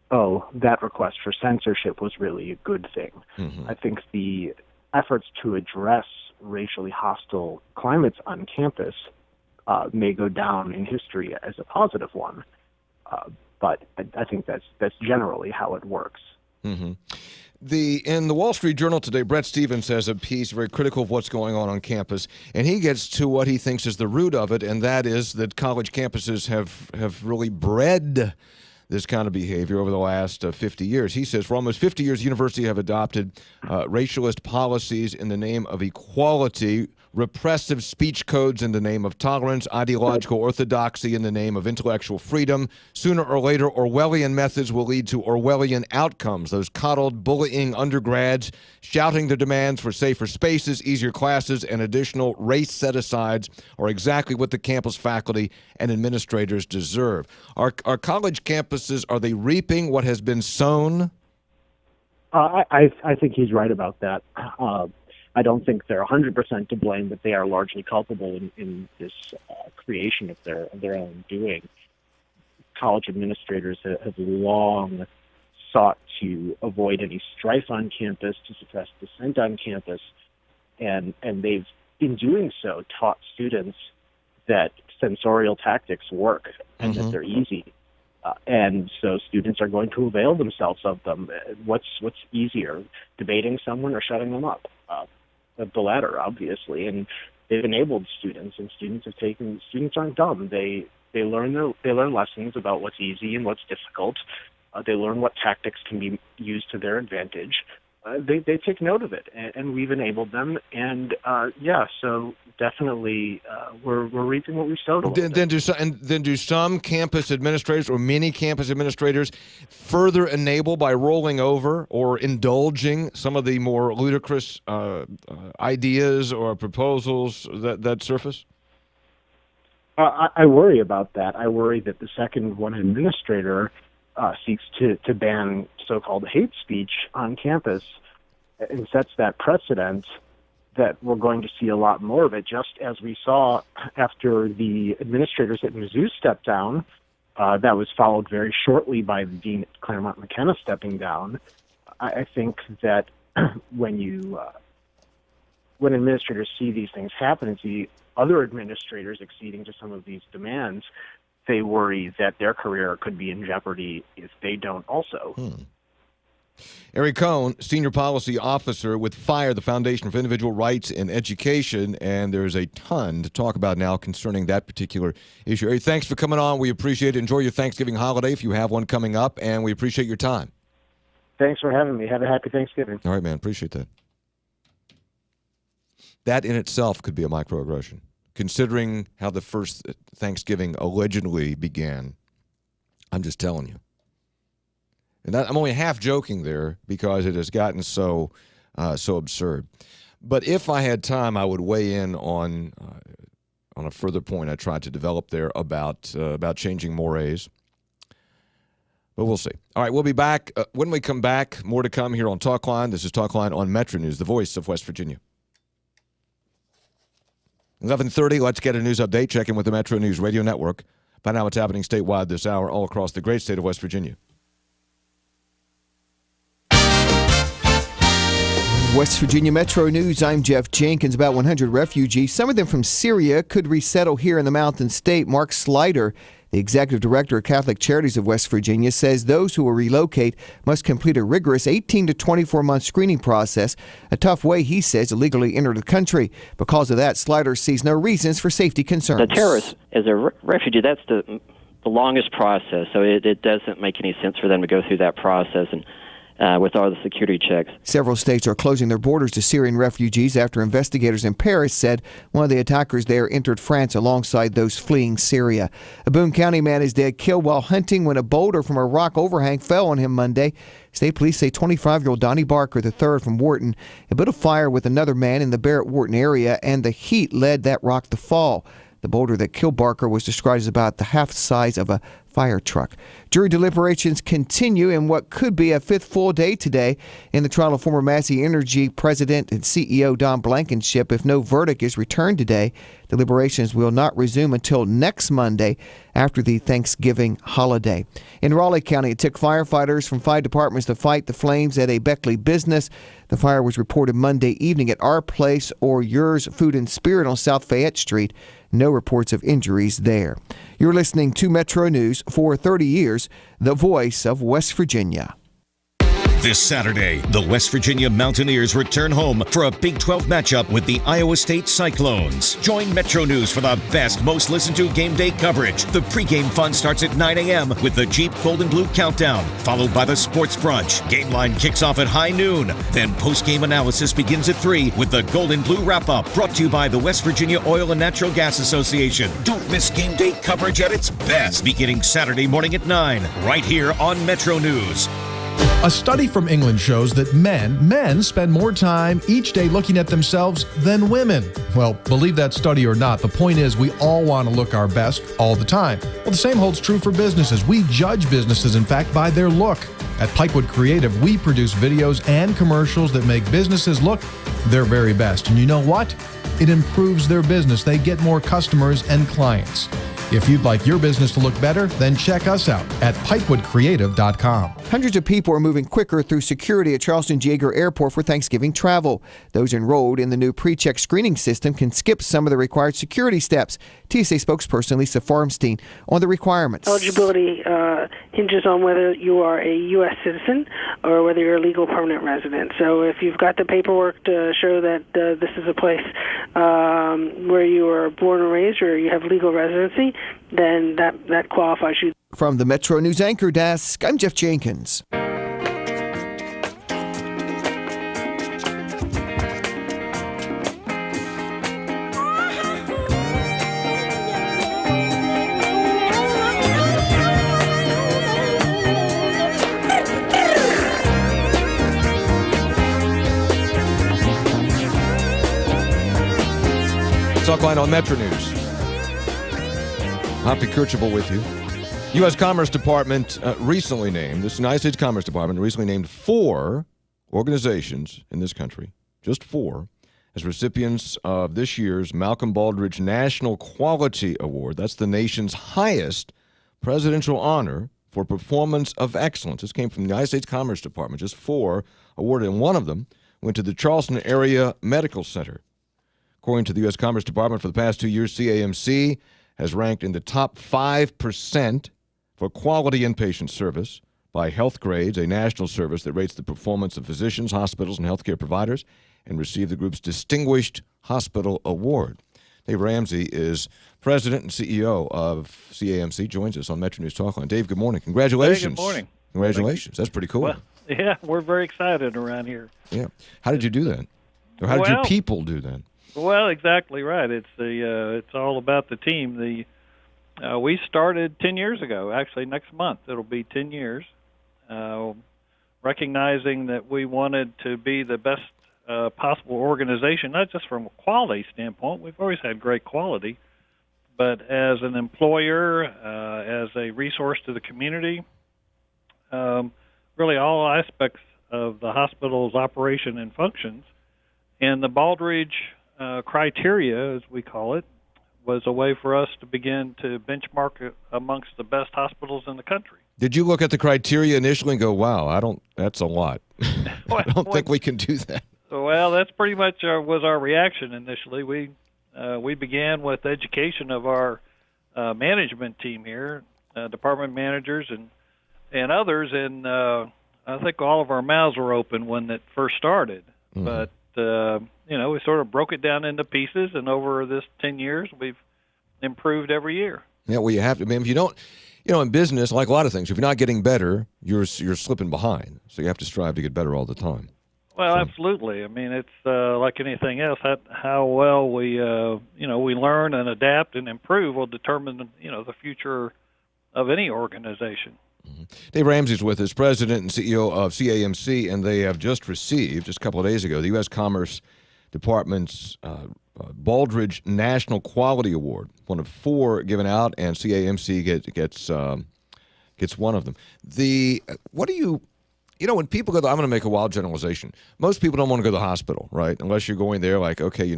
oh, that request for censorship was really a good thing. Mm-hmm. I think the efforts to address racially hostile climates on campus may go down in history as a positive one. But I think that's generally how it works. Mm-hmm. In the Wall Street Journal today, Brett Stevens has a piece very critical of what's going on campus, and he gets to what he thinks is the root of it, and that is that college campuses have really bred this kind of behavior over the last 50 years. He says, for almost 50 years, universities have adopted racialist policies in the name of equality, repressive speech codes in the name of tolerance, ideological orthodoxy in the name of intellectual freedom. Sooner or later, Orwellian methods will lead to Orwellian outcomes. Those coddled, bullying undergrads, shouting their demands for safer spaces, easier classes, and additional race set-asides are exactly what the campus faculty and administrators deserve. Our college campuses, are they reaping what has been sown? I think he's right about that. I don't think they're 100% to blame, but they are largely culpable in this creation of their own doing. College administrators have long sought to avoid any strife on campus, to suppress dissent on campus, and they've, in doing so, taught students that censorial tactics work and that they're easy. And so students are going to avail themselves of them. What's easier, debating someone or shutting them up? The latter, obviously, and they've enabled students, and students aren't dumb. They learn lessons about what's easy and what's difficult. They learn what tactics can be used to their advantage. They take note of it, and we've enabled them. And so definitely we're reaping what we sowed. Then do some campus administrators or many campus administrators further enable by rolling over or indulging some of the more ludicrous ideas or proposals that surface? I worry about that. I worry that the second one administrator seeks to ban so-called hate speech on campus and sets that precedent, that we're going to see a lot more of it, just as we saw after the administrators at Mizzou stepped down. That was followed very shortly by the dean at Claremont McKenna stepping down. I think that when administrators see these things happen and see other administrators acceding to some of these demands, they worry that their career could be in jeopardy if they don't also. Eric Cohn, Senior Policy Officer with FIRE, the Foundation for Individual Rights in Education, and there's a ton to talk about now concerning that particular issue. Eric, thanks for coming on. We appreciate it. Enjoy your Thanksgiving holiday if you have one coming up, and we appreciate your time. Thanks for having me. Have a happy Thanksgiving. All right, man. Appreciate that. That in itself could be a microaggression, considering how the first Thanksgiving allegedly began. I'm just telling you. And I'm only half joking there because it has gotten so absurd. But if I had time, I would weigh in on a further point I tried to develop there about changing mores. But we'll see. All right, we'll be back. When we come back, more to come here on Talkline. This is Talkline on MetroNews, the voice of West Virginia. 11:30, let's get a news update. Check in with the Metro News Radio Network. Find out what's happening statewide this hour all across the great state of West Virginia. West Virginia Metro News, I'm Jeff Jenkins. About 100 refugees, some of them from Syria, could resettle here in the Mountain State. Mark Slider, the executive director of Catholic Charities of West Virginia, says those who will relocate must complete a rigorous 18 to 24-month screening process, a tough way, he says, to legally enter the country. Because of that, Slider sees no reasons for safety concerns. The terrorist, as a refugee, that's the longest process, so it doesn't make any sense for them to go through that process and with all the security checks. Several states are closing their borders to Syrian refugees after investigators in Paris said one of the attackers there entered France alongside those fleeing Syria. A Boone County man is dead, killed while hunting when a boulder from a rock overhang fell on him Monday. State police say 25-year-old Donnie Barker III from Wharton had built a fire with another man in the Barrett-Wharton area, and the heat led that rock to fall. The boulder that killed Barker was described as about the half size of a fire truck. Jury deliberations continue in what could be a fifth full day today in the trial of former Massey Energy president and CEO Don Blankenship. If no verdict is returned today, deliberations will not resume until next Monday after the Thanksgiving holiday. In Raleigh County, it took firefighters from 5 departments to fight the flames at a Beckley business. The fire was reported Monday evening at Our Place or Yours Food and Spirit on South Fayette Street. No reports of injuries there. You're listening to Metro News for 30 years, the voice of West Virginia. This Saturday, the West Virginia Mountaineers return home for a Big 12 matchup with the Iowa State Cyclones. Join Metro News for the best, most listened to game day coverage. The pregame fun starts at 9 a.m. with the Jeep Gold and Blue Countdown, followed by the Sports Brunch. Game line kicks off at high noon. Then postgame analysis begins at 3 with the Gold and Blue Wrap-Up, brought to you by the West Virginia Oil and Natural Gas Association. Don't miss game day coverage at its best, beginning Saturday morning at 9, right here on Metro News. A study from England shows that men spend more time each day looking at themselves than women. Well, believe that study or not, the point is we all want to look our best all the time. Well, the same holds true for businesses. We judge businesses, in fact, by their look. At Pikewood Creative, we produce videos and commercials that make businesses look their very best. And you know what? It improves their business. They get more customers and clients. If you'd like your business to look better, then check us out at pikewoodcreative.com. Hundreds of people are moving quicker through security at Charleston Yeager Airport for Thanksgiving travel. Those enrolled in the new pre-check screening system can skip some of the required security steps. TSA spokesperson Lisa Farmstein on the requirements. Eligibility hinges on whether you are a U.S. citizen or whether you're a legal permanent resident. So if you've got the paperwork to show that this is a place where you were born and raised or you have legal residency, then that qualifies you. From the Metro News Anchor Desk, I'm Jeff Jenkins. Talkline on Metro News. Hoppy Kirchable with you. U.S. Commerce Department recently named, this United States Commerce Department recently named 4 organizations in this country, just 4, as recipients of this year's Malcolm Baldrige National Quality Award. That's the nation's highest presidential honor for performance of excellence. This came from the United States Commerce Department, just 4 awarded, and one of them went to the Charleston Area Medical Center. According to the U.S. Commerce Department, for the past 2 years, CAMC has ranked in the top 5% for quality inpatient service by Health Grades, a national service that rates the performance of physicians, hospitals, and healthcare providers, and received the group's Distinguished Hospital Award. Dave Ramsey is president and CEO of CAMC, joins us on Metro News Talkline. Dave, good morning. Congratulations. Hey, good morning. Congratulations. That's pretty cool. Well, yeah, we're very excited around here. Yeah. How did you do that? Or how did your people do that? Well, exactly right. It's all about the team. We started 10 years ago. Actually, next month it'll be 10 years. Recognizing that we wanted to be the best possible organization, not just from a quality standpoint. We've always had great quality, but as an employer, as a resource to the community, really all aspects of the hospital's operation and functions. And the Baldrige criteria, as we call it, was a way for us to begin to benchmark amongst the best hospitals in the country. Did you look at the criteria initially and go, wow, that's a lot. I don't think we can do that. Well, that's pretty much was our reaction initially. We began with education of our management team here, department managers and others, and I think all of our mouths were open when it first started. Mm-hmm. But we sort of broke it down into pieces, and over this 10 years, we've improved every year. Yeah, well, you have to. I mean, if you don't, in business, like a lot of things, if you're not getting better, you're slipping behind. So you have to strive to get better all the time. Well, absolutely. I mean, it's like anything else. How well we learn and adapt and improve will determine, the future of any organization. Mm-hmm. Dave Ramsey's with us, president and CEO of CAMC, and they have just received, just a couple of days ago, the U.S. Commerce Department's Baldrige National Quality Award, one of 4 given out, and CAMC gets gets one of them. What do you know, when people go, I'm going to make a wild generalization. Most people don't want to go to the hospital, right? Unless you're going there like, okay,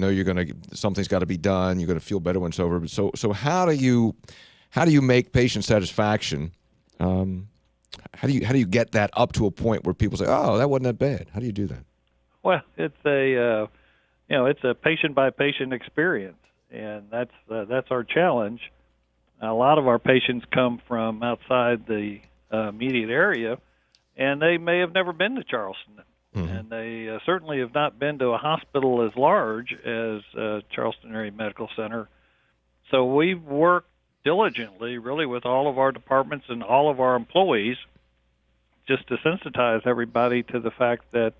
something's got to be done. You're going to feel better when it's over. So how do you make patient satisfaction? How do you get that up to a point where people say, oh, that wasn't that bad? How do you do that? Well, it's a patient by patient experience, and that's our challenge. A lot of our patients come from outside the immediate area, and they may have never been to Charleston, and they certainly have not been to a hospital as large as Charleston Area Medical Center. So we've worked diligently, really, with all of our departments and all of our employees, just to sensitize everybody to the fact that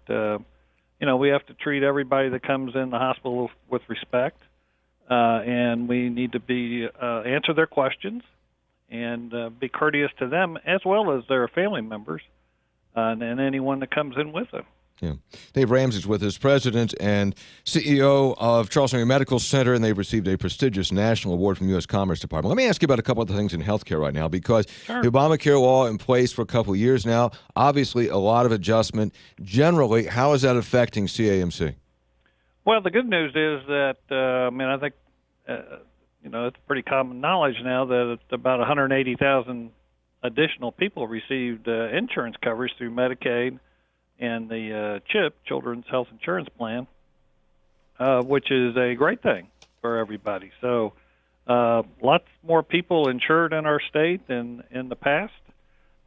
we have to treat everybody that comes in the hospital with respect, and we need to be answer their questions and be courteous to them as well as their family members and anyone that comes in with them. Yeah. Dave Ramsey's with us, President and CEO of Charleston Area Medical Center, and they've received a prestigious national award from the U.S. Commerce Department. Let me ask you about a couple of things in healthcare right now, because the Obamacare law in place for a couple of years now, obviously a lot of adjustment. Generally, how is that affecting CAMC? Well, the good news is that, I think, it's pretty common knowledge now that about 180,000 additional people received insurance coverage through Medicaid and the CHIP, Children's Health Insurance Plan, which is a great thing for everybody. So lots more people insured in our state than in the past,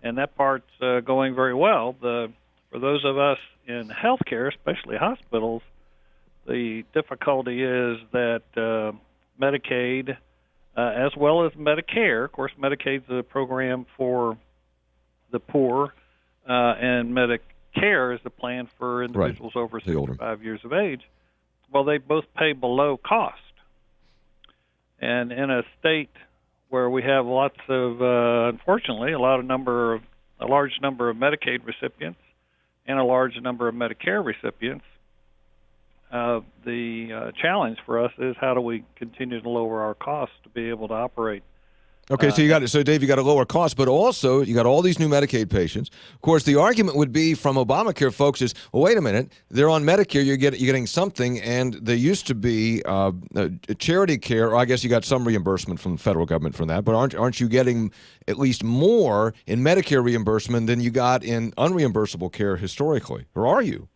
and that part's going very well. For those of us in healthcare, especially hospitals, the difficulty is that Medicaid, as well as Medicare, of course, Medicaid's a program for the poor, and Medicare is the plan for individuals over 65 years of age. Well, they both pay below cost. And in a state where we have lots of, unfortunately, a large number of Medicaid recipients and a large number of Medicare recipients, the challenge for us is how do we continue to lower our costs to be able to operate. Okay, so Dave, you got to lower costs, but also you got all these new Medicaid patients. Of course, the argument would be from Obamacare folks is, well, wait a minute, they're on Medicare, you're getting something, and there used to be charity care, or I guess you got some reimbursement from the federal government from that, but aren't you getting at least more in Medicare reimbursement than you got in unreimbursable care historically, or are you?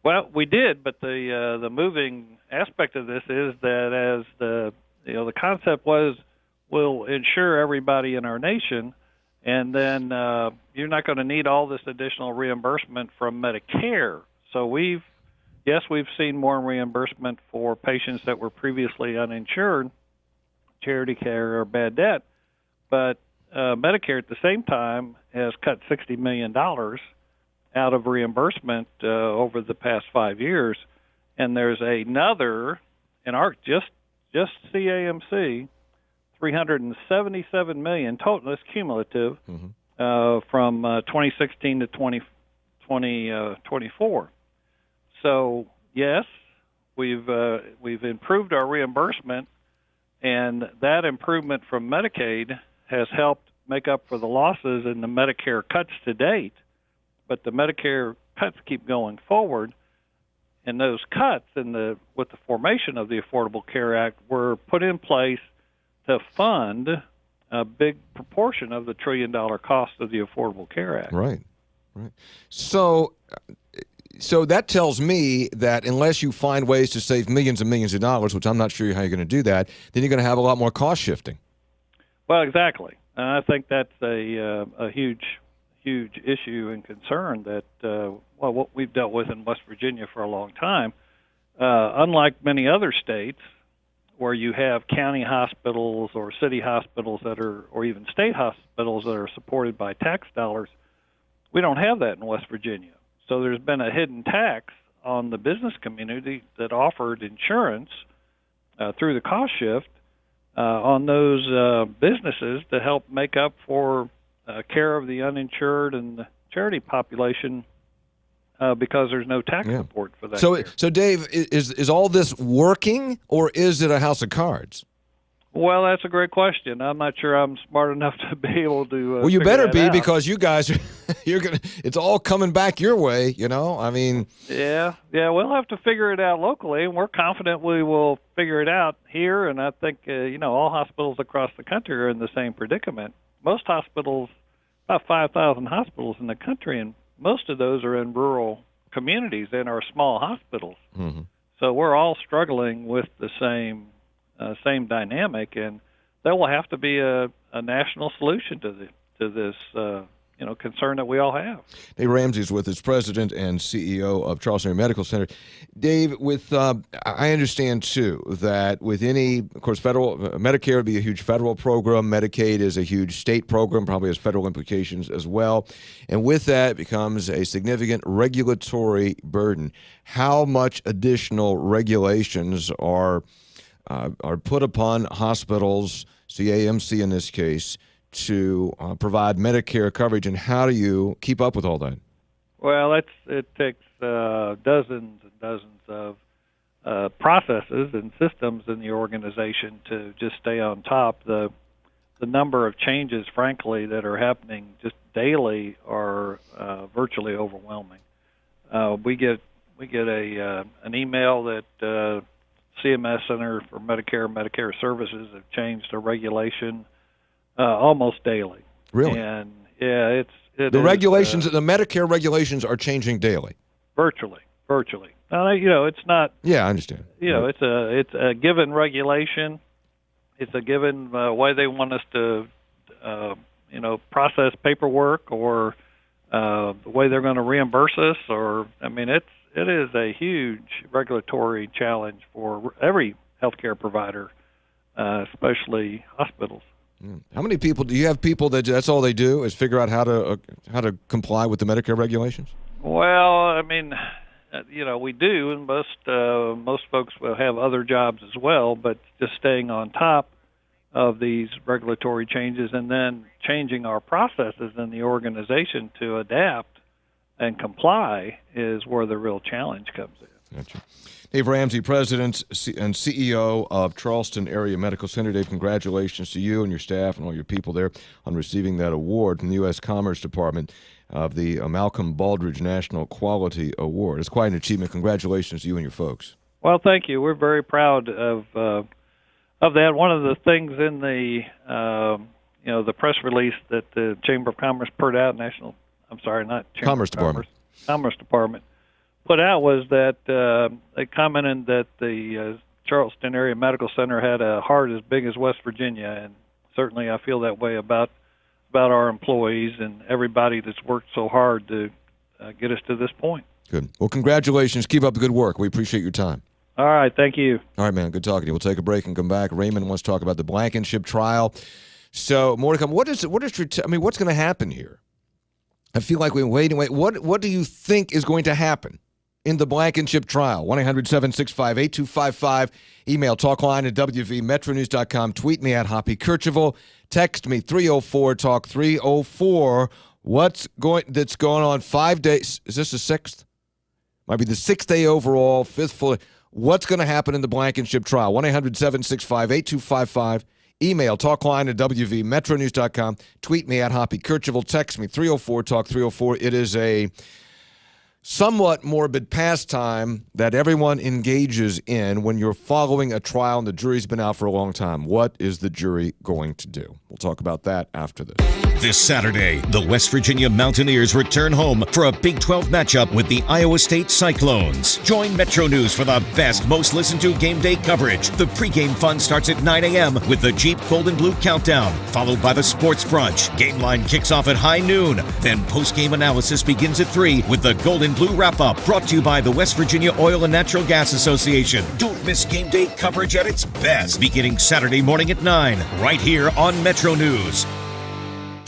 Well, we did, but the moving aspect of this is that as the concept was, we'll insure everybody in our nation, and then you're not going to need all this additional reimbursement from Medicare. So we've seen more reimbursement for patients that were previously uninsured, charity care or bad debt, but Medicare at the same time has cut $60 million out of reimbursement over the past 5 years, and there's another, in our just CAMC, $377 million total. That's cumulative from 2016 to 2024. So yes, we've improved our reimbursement, and that improvement from Medicaid has helped make up for the losses in the Medicare cuts to date. But the Medicare cuts keep going forward, and those cuts with the formation of the Affordable Care Act were put in place to fund a big proportion of the $1 trillion cost of the Affordable Care Act. Right. So that tells me that unless you find ways to save millions and millions of dollars, which I'm not sure how you're going to do that, then you're going to have a lot more cost shifting. Well, exactly. I think that's a huge issue and concern that, what we've dealt with in West Virginia for a long time. Unlike many other states, where you have county hospitals or city hospitals or even state hospitals that are supported by tax dollars, we don't have that in West Virginia. So there's been a hidden tax on the business community that offered insurance through the cost shift on those businesses to help make up for care of the uninsured and the charity population because there's no tax support for that. So Dave, is all this working, or is it a house of cards? Well, that's a great question. I'm not sure I'm smart enough to be able to. Well, you better be out. because you guys, it's all coming back your way. I mean. Yeah, we'll have to figure it out locally, and we're confident we will figure it out here. And I think all hospitals across the country are in the same predicament. Most hospitals, about 5,000 hospitals in the country, and most of those are in rural communities and are small hospitals. Mm-hmm. So we're all struggling with the same dynamic, and there will have to be a national solution to this concern that we all have. Dave Ramsey's with us, president and CEO of Charleston Area Medical Center. Dave, I understand too that with of course, federal Medicare would be a huge federal program. Medicaid is a huge state program, probably has federal implications as well. And with that becomes a significant regulatory burden. How much additional regulations are put upon hospitals, CAMC in this case, to provide Medicare coverage, and how do you keep up with all that? Well, it takes dozens and dozens of processes and systems in the organization to just stay on top. The number of changes, frankly, that are happening just daily are virtually overwhelming. We get an email that CMS Center for Medicare Services have changed a regulation almost daily. Really? And yeah, the regulations, the Medicare regulations are changing daily. Virtually. It's not. Yeah, I understand. It's a given regulation. It's a given way they want us to, process paperwork, or the way they're going to reimburse us. It is a huge regulatory challenge for every healthcare provider, especially hospitals. How many people do you have? People that's all they do is figure out how to comply with the Medicare regulations? Well, we do, and most folks will have other jobs as well. But just staying on top of these regulatory changes and then changing our processes in the organization to adapt and comply is where the real challenge comes in. Gotcha. Dave Ramsey, President and CEO of Charleston Area Medical Center. Dave, congratulations to you and your staff and all your people there on receiving that award from the U.S. Commerce Department of the Malcolm Baldrige National Quality Award. It's quite an achievement. Congratulations to you and your folks. Well, thank you. We're very proud of that. One of the things in the press release that the Chamber of Commerce put out, Commerce Department put out, was that they commented that the Charleston Area Medical Center had a heart as big as West Virginia, and certainly I feel that way about our employees and everybody that's worked so hard to get us to this point. Good. Well, congratulations. Keep up the good work. We appreciate your time. All right. Thank you. All right, man. Good talking to you. We'll take a break and come back. Raymond wants to talk about the Blankenship trial. So more to come. What's going to happen here? I feel like we're waiting. What do you think is going to happen in the Blankenship trial? 1-800-765-8255. Email talkline@wvmetronews.com. Tweet me at Hoppy Kercheval. Text me 304-TALK 304. That's going on 5 days? Is this the sixth? Might be the sixth day overall, fifth full. What's going to happen in the Blankenship trial? 1-800-765-8255. Email talkline@wvmetronews.com. Tweet me at Hoppy Kercheval. Text me 304-TALK 304. It is a somewhat morbid pastime that everyone engages in when you're following a trial and the jury's been out for a long time. What is the jury going to do? We'll talk about that after this. This Saturday, the West Virginia Mountaineers return home for a Big 12 matchup with the Iowa State Cyclones. Join Metro News for the best, most listened to game day coverage. The pregame fun starts at 9 a.m. with the Jeep Golden Blue Countdown, followed by the Sports Brunch. Game line kicks off at high noon. Then postgame analysis begins at 3 with the Golden Blue Wrap-Up, brought to you by the West Virginia Oil and Natural Gas Association. Don't miss game day coverage at its best, beginning Saturday morning at 9, right here on Metro News.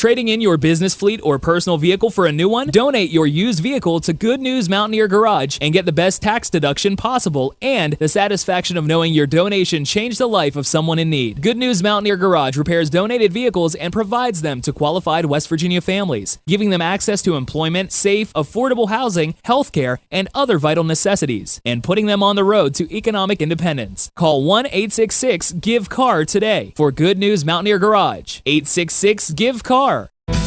Trading in your business fleet or personal vehicle for a new one? Donate your used vehicle to Good News Mountaineer Garage and get the best tax deduction possible and the satisfaction of knowing your donation changed the life of someone in need. Good News Mountaineer Garage repairs donated vehicles and provides them to qualified West Virginia families, giving them access to employment, safe, affordable housing, health care, and other vital necessities, and putting them on the road to economic independence. Call 1-866-GIVE-CAR today for Good News Mountaineer Garage. 866-GIVE-CAR.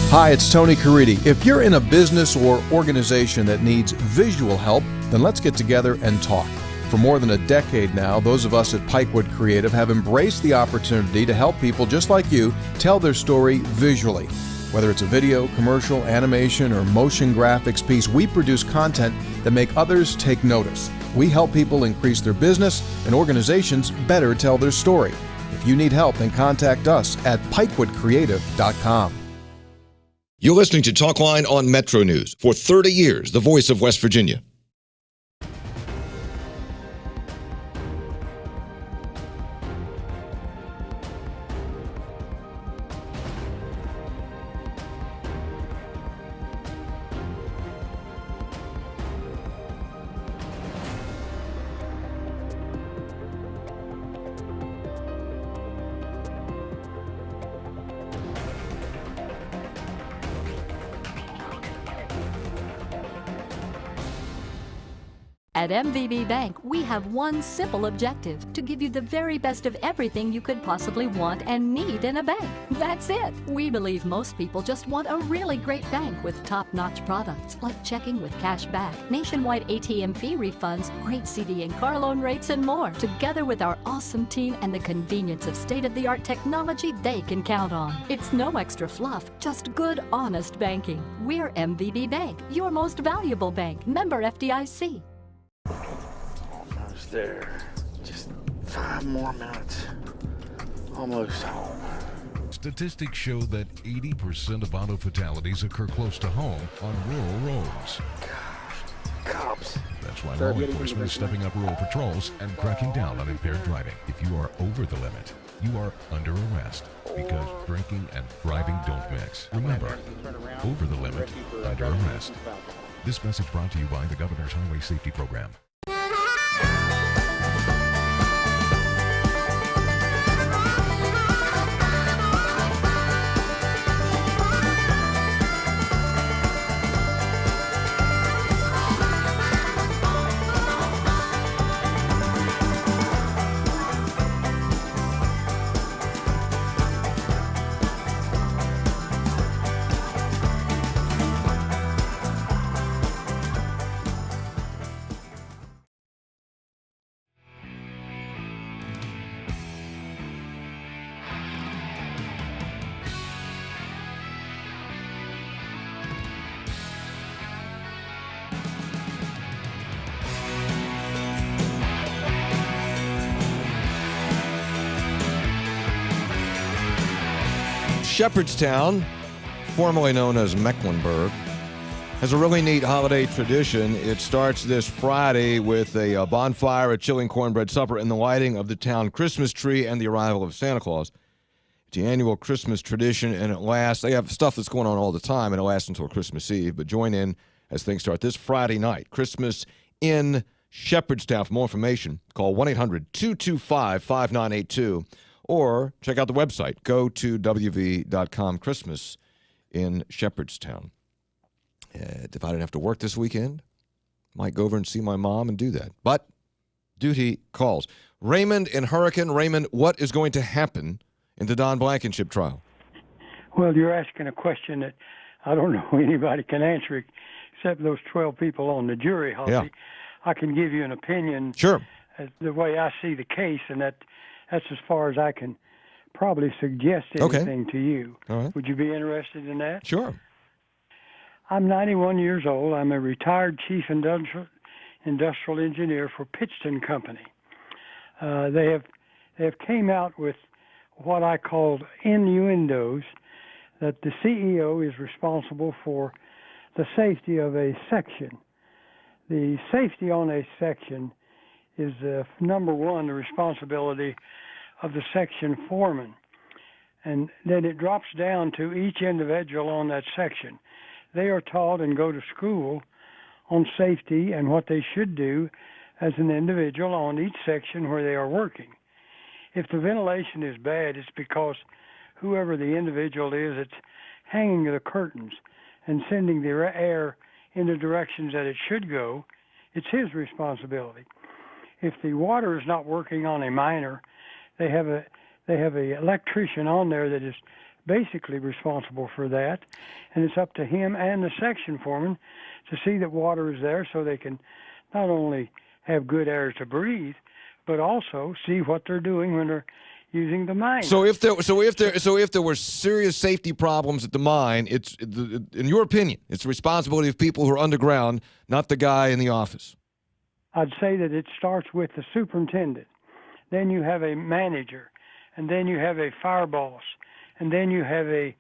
Hi, it's Tony Caridi. If you're in a business or organization that needs visual help, then let's get together and talk. For more than a decade now, those of us at Pikewood Creative have embraced the opportunity to help people just like you tell their story visually. Whether it's a video, commercial, animation, or motion graphics piece, we produce content that make others take notice. We help people increase their business and organizations better tell their story. If you need help, then contact us at pikewoodcreative.com. You're listening to Talkline on MetroNews. For 30 years, the voice of West Virginia. At MVB Bank, we have one simple objective: to give you the very best of everything you could possibly want and need in a bank. That's it. We believe most people just want a really great bank with top-notch products like checking with cash back, nationwide ATM fee refunds, great CD and car loan rates, and more. Together with our awesome team and the convenience of state-of-the-art technology they can count on. It's no extra fluff, just good, honest banking. We're MVB Bank, your most valuable bank. Member FDIC. Almost there. Just 5 more minutes. Almost home. Statistics show that 80% of auto fatalities occur close to home on rural roads. Cops. That's why law enforcement is stepping up rural patrols and cracking down on impaired driving. If you are over the limit, you are under arrest because drinking and driving don't mix. Remember, over the limit, under arrest. This message brought to you by the Governor's Highway Safety Program. Shepherdstown, formerly known as Mecklenburg, has a really neat holiday tradition. It starts this Friday with a bonfire, a chilling cornbread supper, and the lighting of the town Christmas tree and the arrival of Santa Claus. It's the annual Christmas tradition, and it lasts. They have stuff that's going on all the time, and it lasts until Christmas Eve. But join in as things start this Friday night. Christmas in Shepherdstown. For more information, call 1-800-225-5982. Or check out the website. Go to wv.com. Christmas in Shepherdstown. If I didn't have to work this weekend, might go over and see my mom and do that. But duty calls. Raymond in Hurricane. Raymond, what is going to happen in the Don Blankenship trial? Well, you're asking a question that I don't know anybody can answer except those 12 people on the jury, Hoppy. Yeah. I can give you an opinion. Sure. As the way I see the case, and that's as far as I can probably suggest anything to you. All right. Would you be interested in that? Sure. I'm 91 years old. I'm a retired chief industrial engineer for Pittston Company. They have came out with what I called innuendos that the CEO is responsible for the safety of a section. The safety on a section is number one, the responsibility of the section foreman. And then it drops down to each individual on that section. They are taught and go to school on safety and what they should do as an individual on each section where they are working. If the ventilation is bad, it's because whoever the individual is that's hanging the curtains and sending the air in the directions that it should go, it's his responsibility. If the water is not working on a miner, they have a electrician on there that is basically responsible for that, and it's up to him and the section foreman to see that water is there so they can not only have good air to breathe, but also see what they're doing when they're using the mine. So if there were serious safety problems at the mine, it's in your opinion, it's the responsibility of people who are underground, not the guy in the office. I'd say that it starts with the superintendent. Then you have a manager, and then you have a fire boss, and then you have a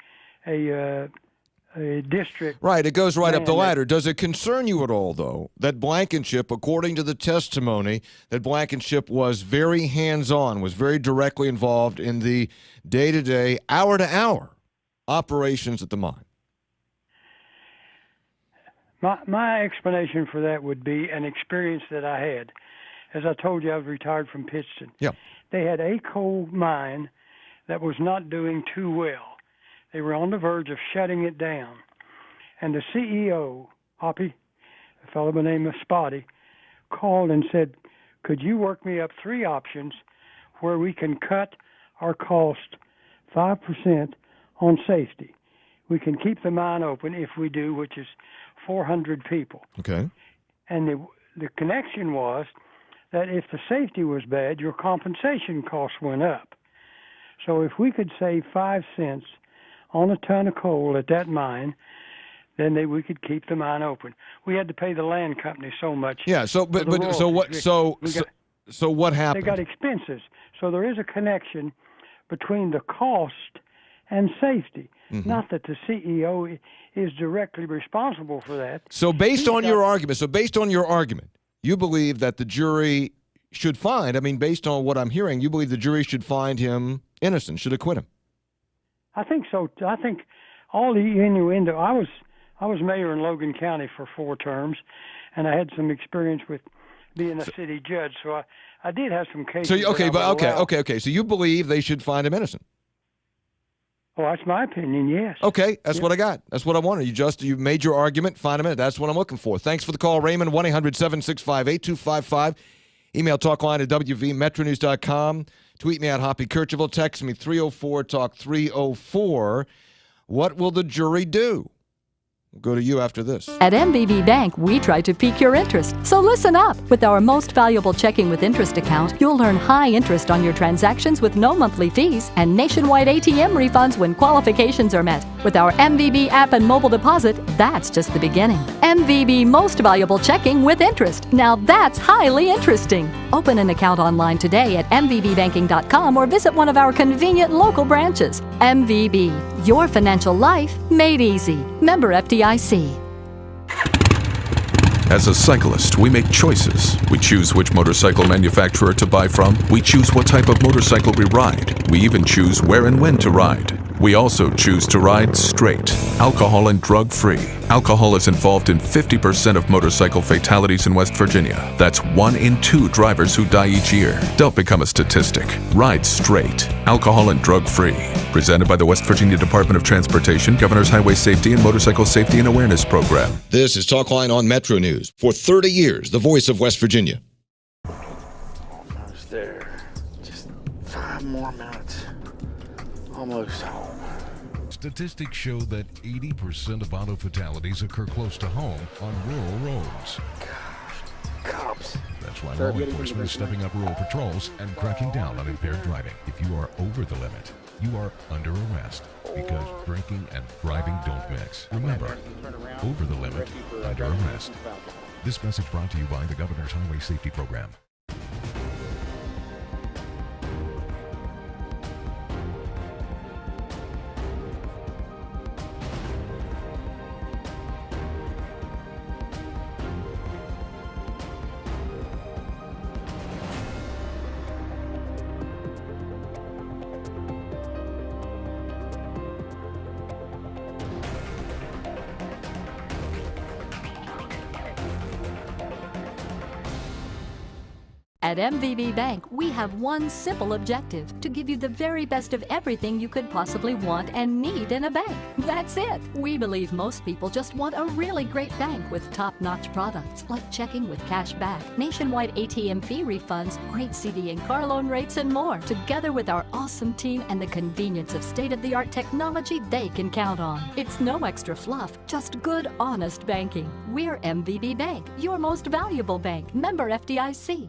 district. Right, it goes right up the man. ladder. Does it concern you at all, though, that Blankenship, according to the testimony, that Blankenship was very hands-on, was very directly involved in the day-to-day, hour-to-hour operations at the mine? My explanation for that would be an experience that I had. As I told you, I was retired from Pittston. Yeah. They had a coal mine that was not doing too well. They were on the verge of shutting it down. And the CEO, Hoppy, a fellow by the name of Spotty, called and said, could you work me up 3 options where we can cut our cost 5% on safety? We can keep the mine open if we do, which is 400 people. Okay. And the connection was that if the safety was bad, your compensation costs went up. So if we could save 5 cents on a ton of coal at that mine, then we could keep the mine open. We had to pay the land company so much. Yeah. So, but so what? So what happened? They got expenses. So there is a connection between the cost and safety. Mm-hmm. Not that the CEO is directly responsible for that. So based on your argument, you believe that the jury should find, I mean, based on what I'm hearing, you believe the jury should find him innocent, should acquit him. I think so. I think all the innuendo. I was mayor in Logan County for 4 terms, and I had some experience with being a city judge. So I did have some cases. So okay. So you believe they should find him innocent? Well, that's my opinion. Yes. Okay, that's what I got. That's what I wanted. You made your argument. Find him in. That's what I'm looking for. Thanks for the call, Raymond. 1-800-765-8255. Email Talkline at WVMetroNews.com. Tweet me at Hoppy Kercheval. Text me 304-TALK-304. What will the jury do? We'll go to you after this. At MVB Bank, we try to pique your interest. So listen up. With our most valuable checking with interest account, you'll earn high interest on your transactions with no monthly fees and nationwide ATM refunds when qualifications are met. With our MVB app and mobile deposit, that's just the beginning. MVB most valuable checking with interest. Now that's highly interesting. Open an account online today at mvbbanking.com or visit one of our convenient local branches. MVB, your financial life made easy. Member FDIC. As a cyclist, we make choices. We choose which motorcycle manufacturer to buy from. We choose what type of motorcycle we ride. We even choose where and when to ride. We also choose to ride straight, alcohol and drug-free. Alcohol is involved in 50% of motorcycle fatalities in West Virginia. That's 1 in 2 drivers who die each year. Don't become a statistic. Ride straight, alcohol and drug-free. Presented by the West Virginia Department of Transportation, Governor's Highway Safety and Motorcycle Safety and Awareness Program. This is Talkline on Metro News. For 30 years, the voice of West Virginia. Almost there. Just 5 more minutes. Almost home. Statistics show that 80% of auto fatalities occur close to home on rural roads. Cops. That's why law enforcement is stepping up rural patrols and cracking down on impaired driving. If you are over the limit, you are under arrest because drinking and driving don't mix. Remember, over the limit, under arrest. This message brought to you by the Governor's Highway Safety Program. At MVB Bank, we have one simple objective: to give you the very best of everything you could possibly want and need in a bank. That's it. We believe most people just want a really great bank with top-notch products like checking with cash back, nationwide ATM fee refunds, great CD and car loan rates, and more. Together with our awesome team and the convenience of state-of-the-art technology they can count on. It's no extra fluff, just good, honest banking. We're MVB Bank, your most valuable bank. Member FDIC.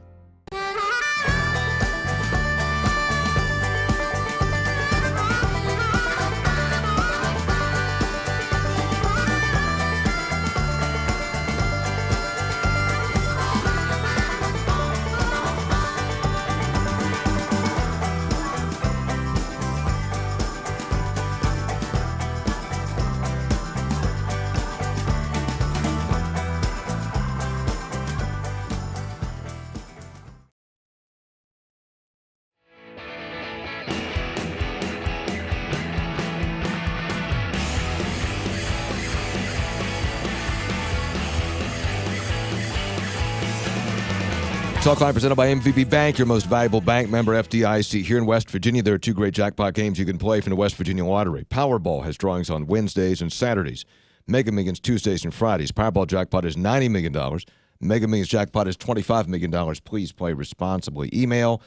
Talkline presented by MVB Bank, your most valuable bank, member FDIC. Here in West Virginia, there are 2 great jackpot games you can play from the West Virginia Lottery. Powerball has drawings on Wednesdays and Saturdays. Mega Millions Tuesdays and Fridays. Powerball jackpot is $90 million. Mega Millions jackpot is $25 million. Please play responsibly. Email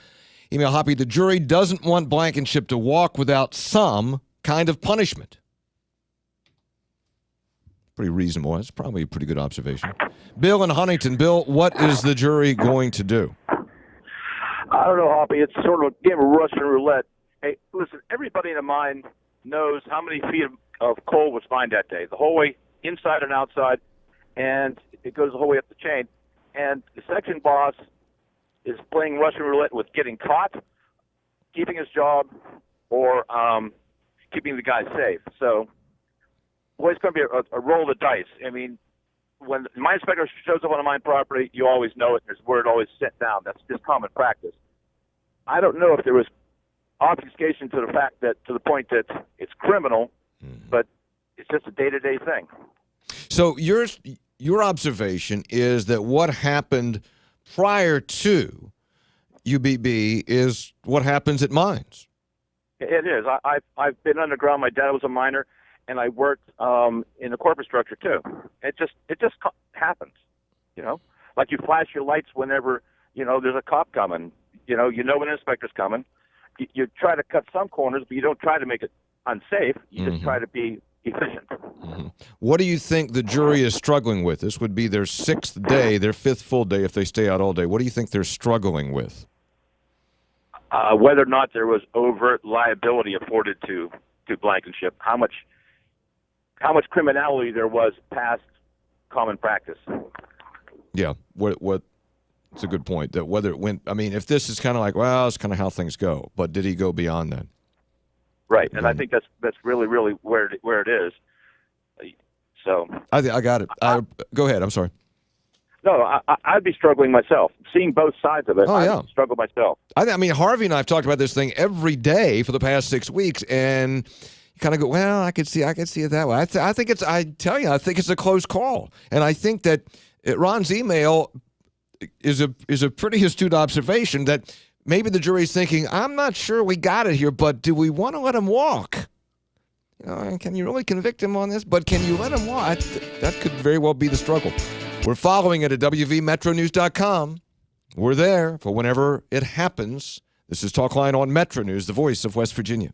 Hoppy. The jury doesn't want Blankenship to walk without some kind of punishment. Pretty reasonable. That's probably a pretty good observation. Bill in Huntington. Bill, what is the jury going to do? I don't know, Hoppy. It's sort of a game of Russian roulette. Hey, listen, everybody in the mine knows how many feet of coal was mined that day, the whole way inside and outside, and it goes the whole way up the chain. And the section boss is playing Russian roulette with getting caught, keeping his job, or keeping the guy safe. So, boy, it's going to be a roll of the dice. I mean, when the mine inspector shows up on a mine property, you always know it. There's word always sent down. That's just common practice. I don't know if there was obfuscation to the fact that, to the point that it's criminal, but it's just a day-to-day thing. So your observation is that what happened prior to UBB is what happens at mines. It is. I've been underground. My dad was a miner, and I worked in the corporate structure too. It just happens, you know. Like you flash your lights whenever there's a cop coming. You know when an inspector's coming. You try to cut some corners, but you don't try to make it unsafe. You just try to be efficient. What do you think the jury is struggling with? This would be their 6th day, their 5th full day if they stay out all day. What do you think they're struggling with? Whether or not there was overt liability afforded to Blankenship, how much criminality there was past common practice. Yeah, what? It's a good point. That whether it went. I mean, if this is kind of like, well, it's kind of how things go. But did he go beyond that? Right, and I think that's really where it is. So I got it. Go ahead. I'm sorry. No, I'd be struggling myself. Seeing both sides of it, I'd struggle myself. I mean, Harvey and I have talked about this thing every day for the past 6 weeks, and you kind of go, well, I could see it that way. I think it's a close call, and I think that Ron's email is a pretty astute observation that maybe the jury's thinking, I'm not sure we got it here, but do we want to let him walk? Can you really convict him on this? But can you let him walk? That could very well be the struggle. We're following it at WVMetroNews.com. We're there for whenever it happens. This is Talkline on Metro News, the voice of West Virginia.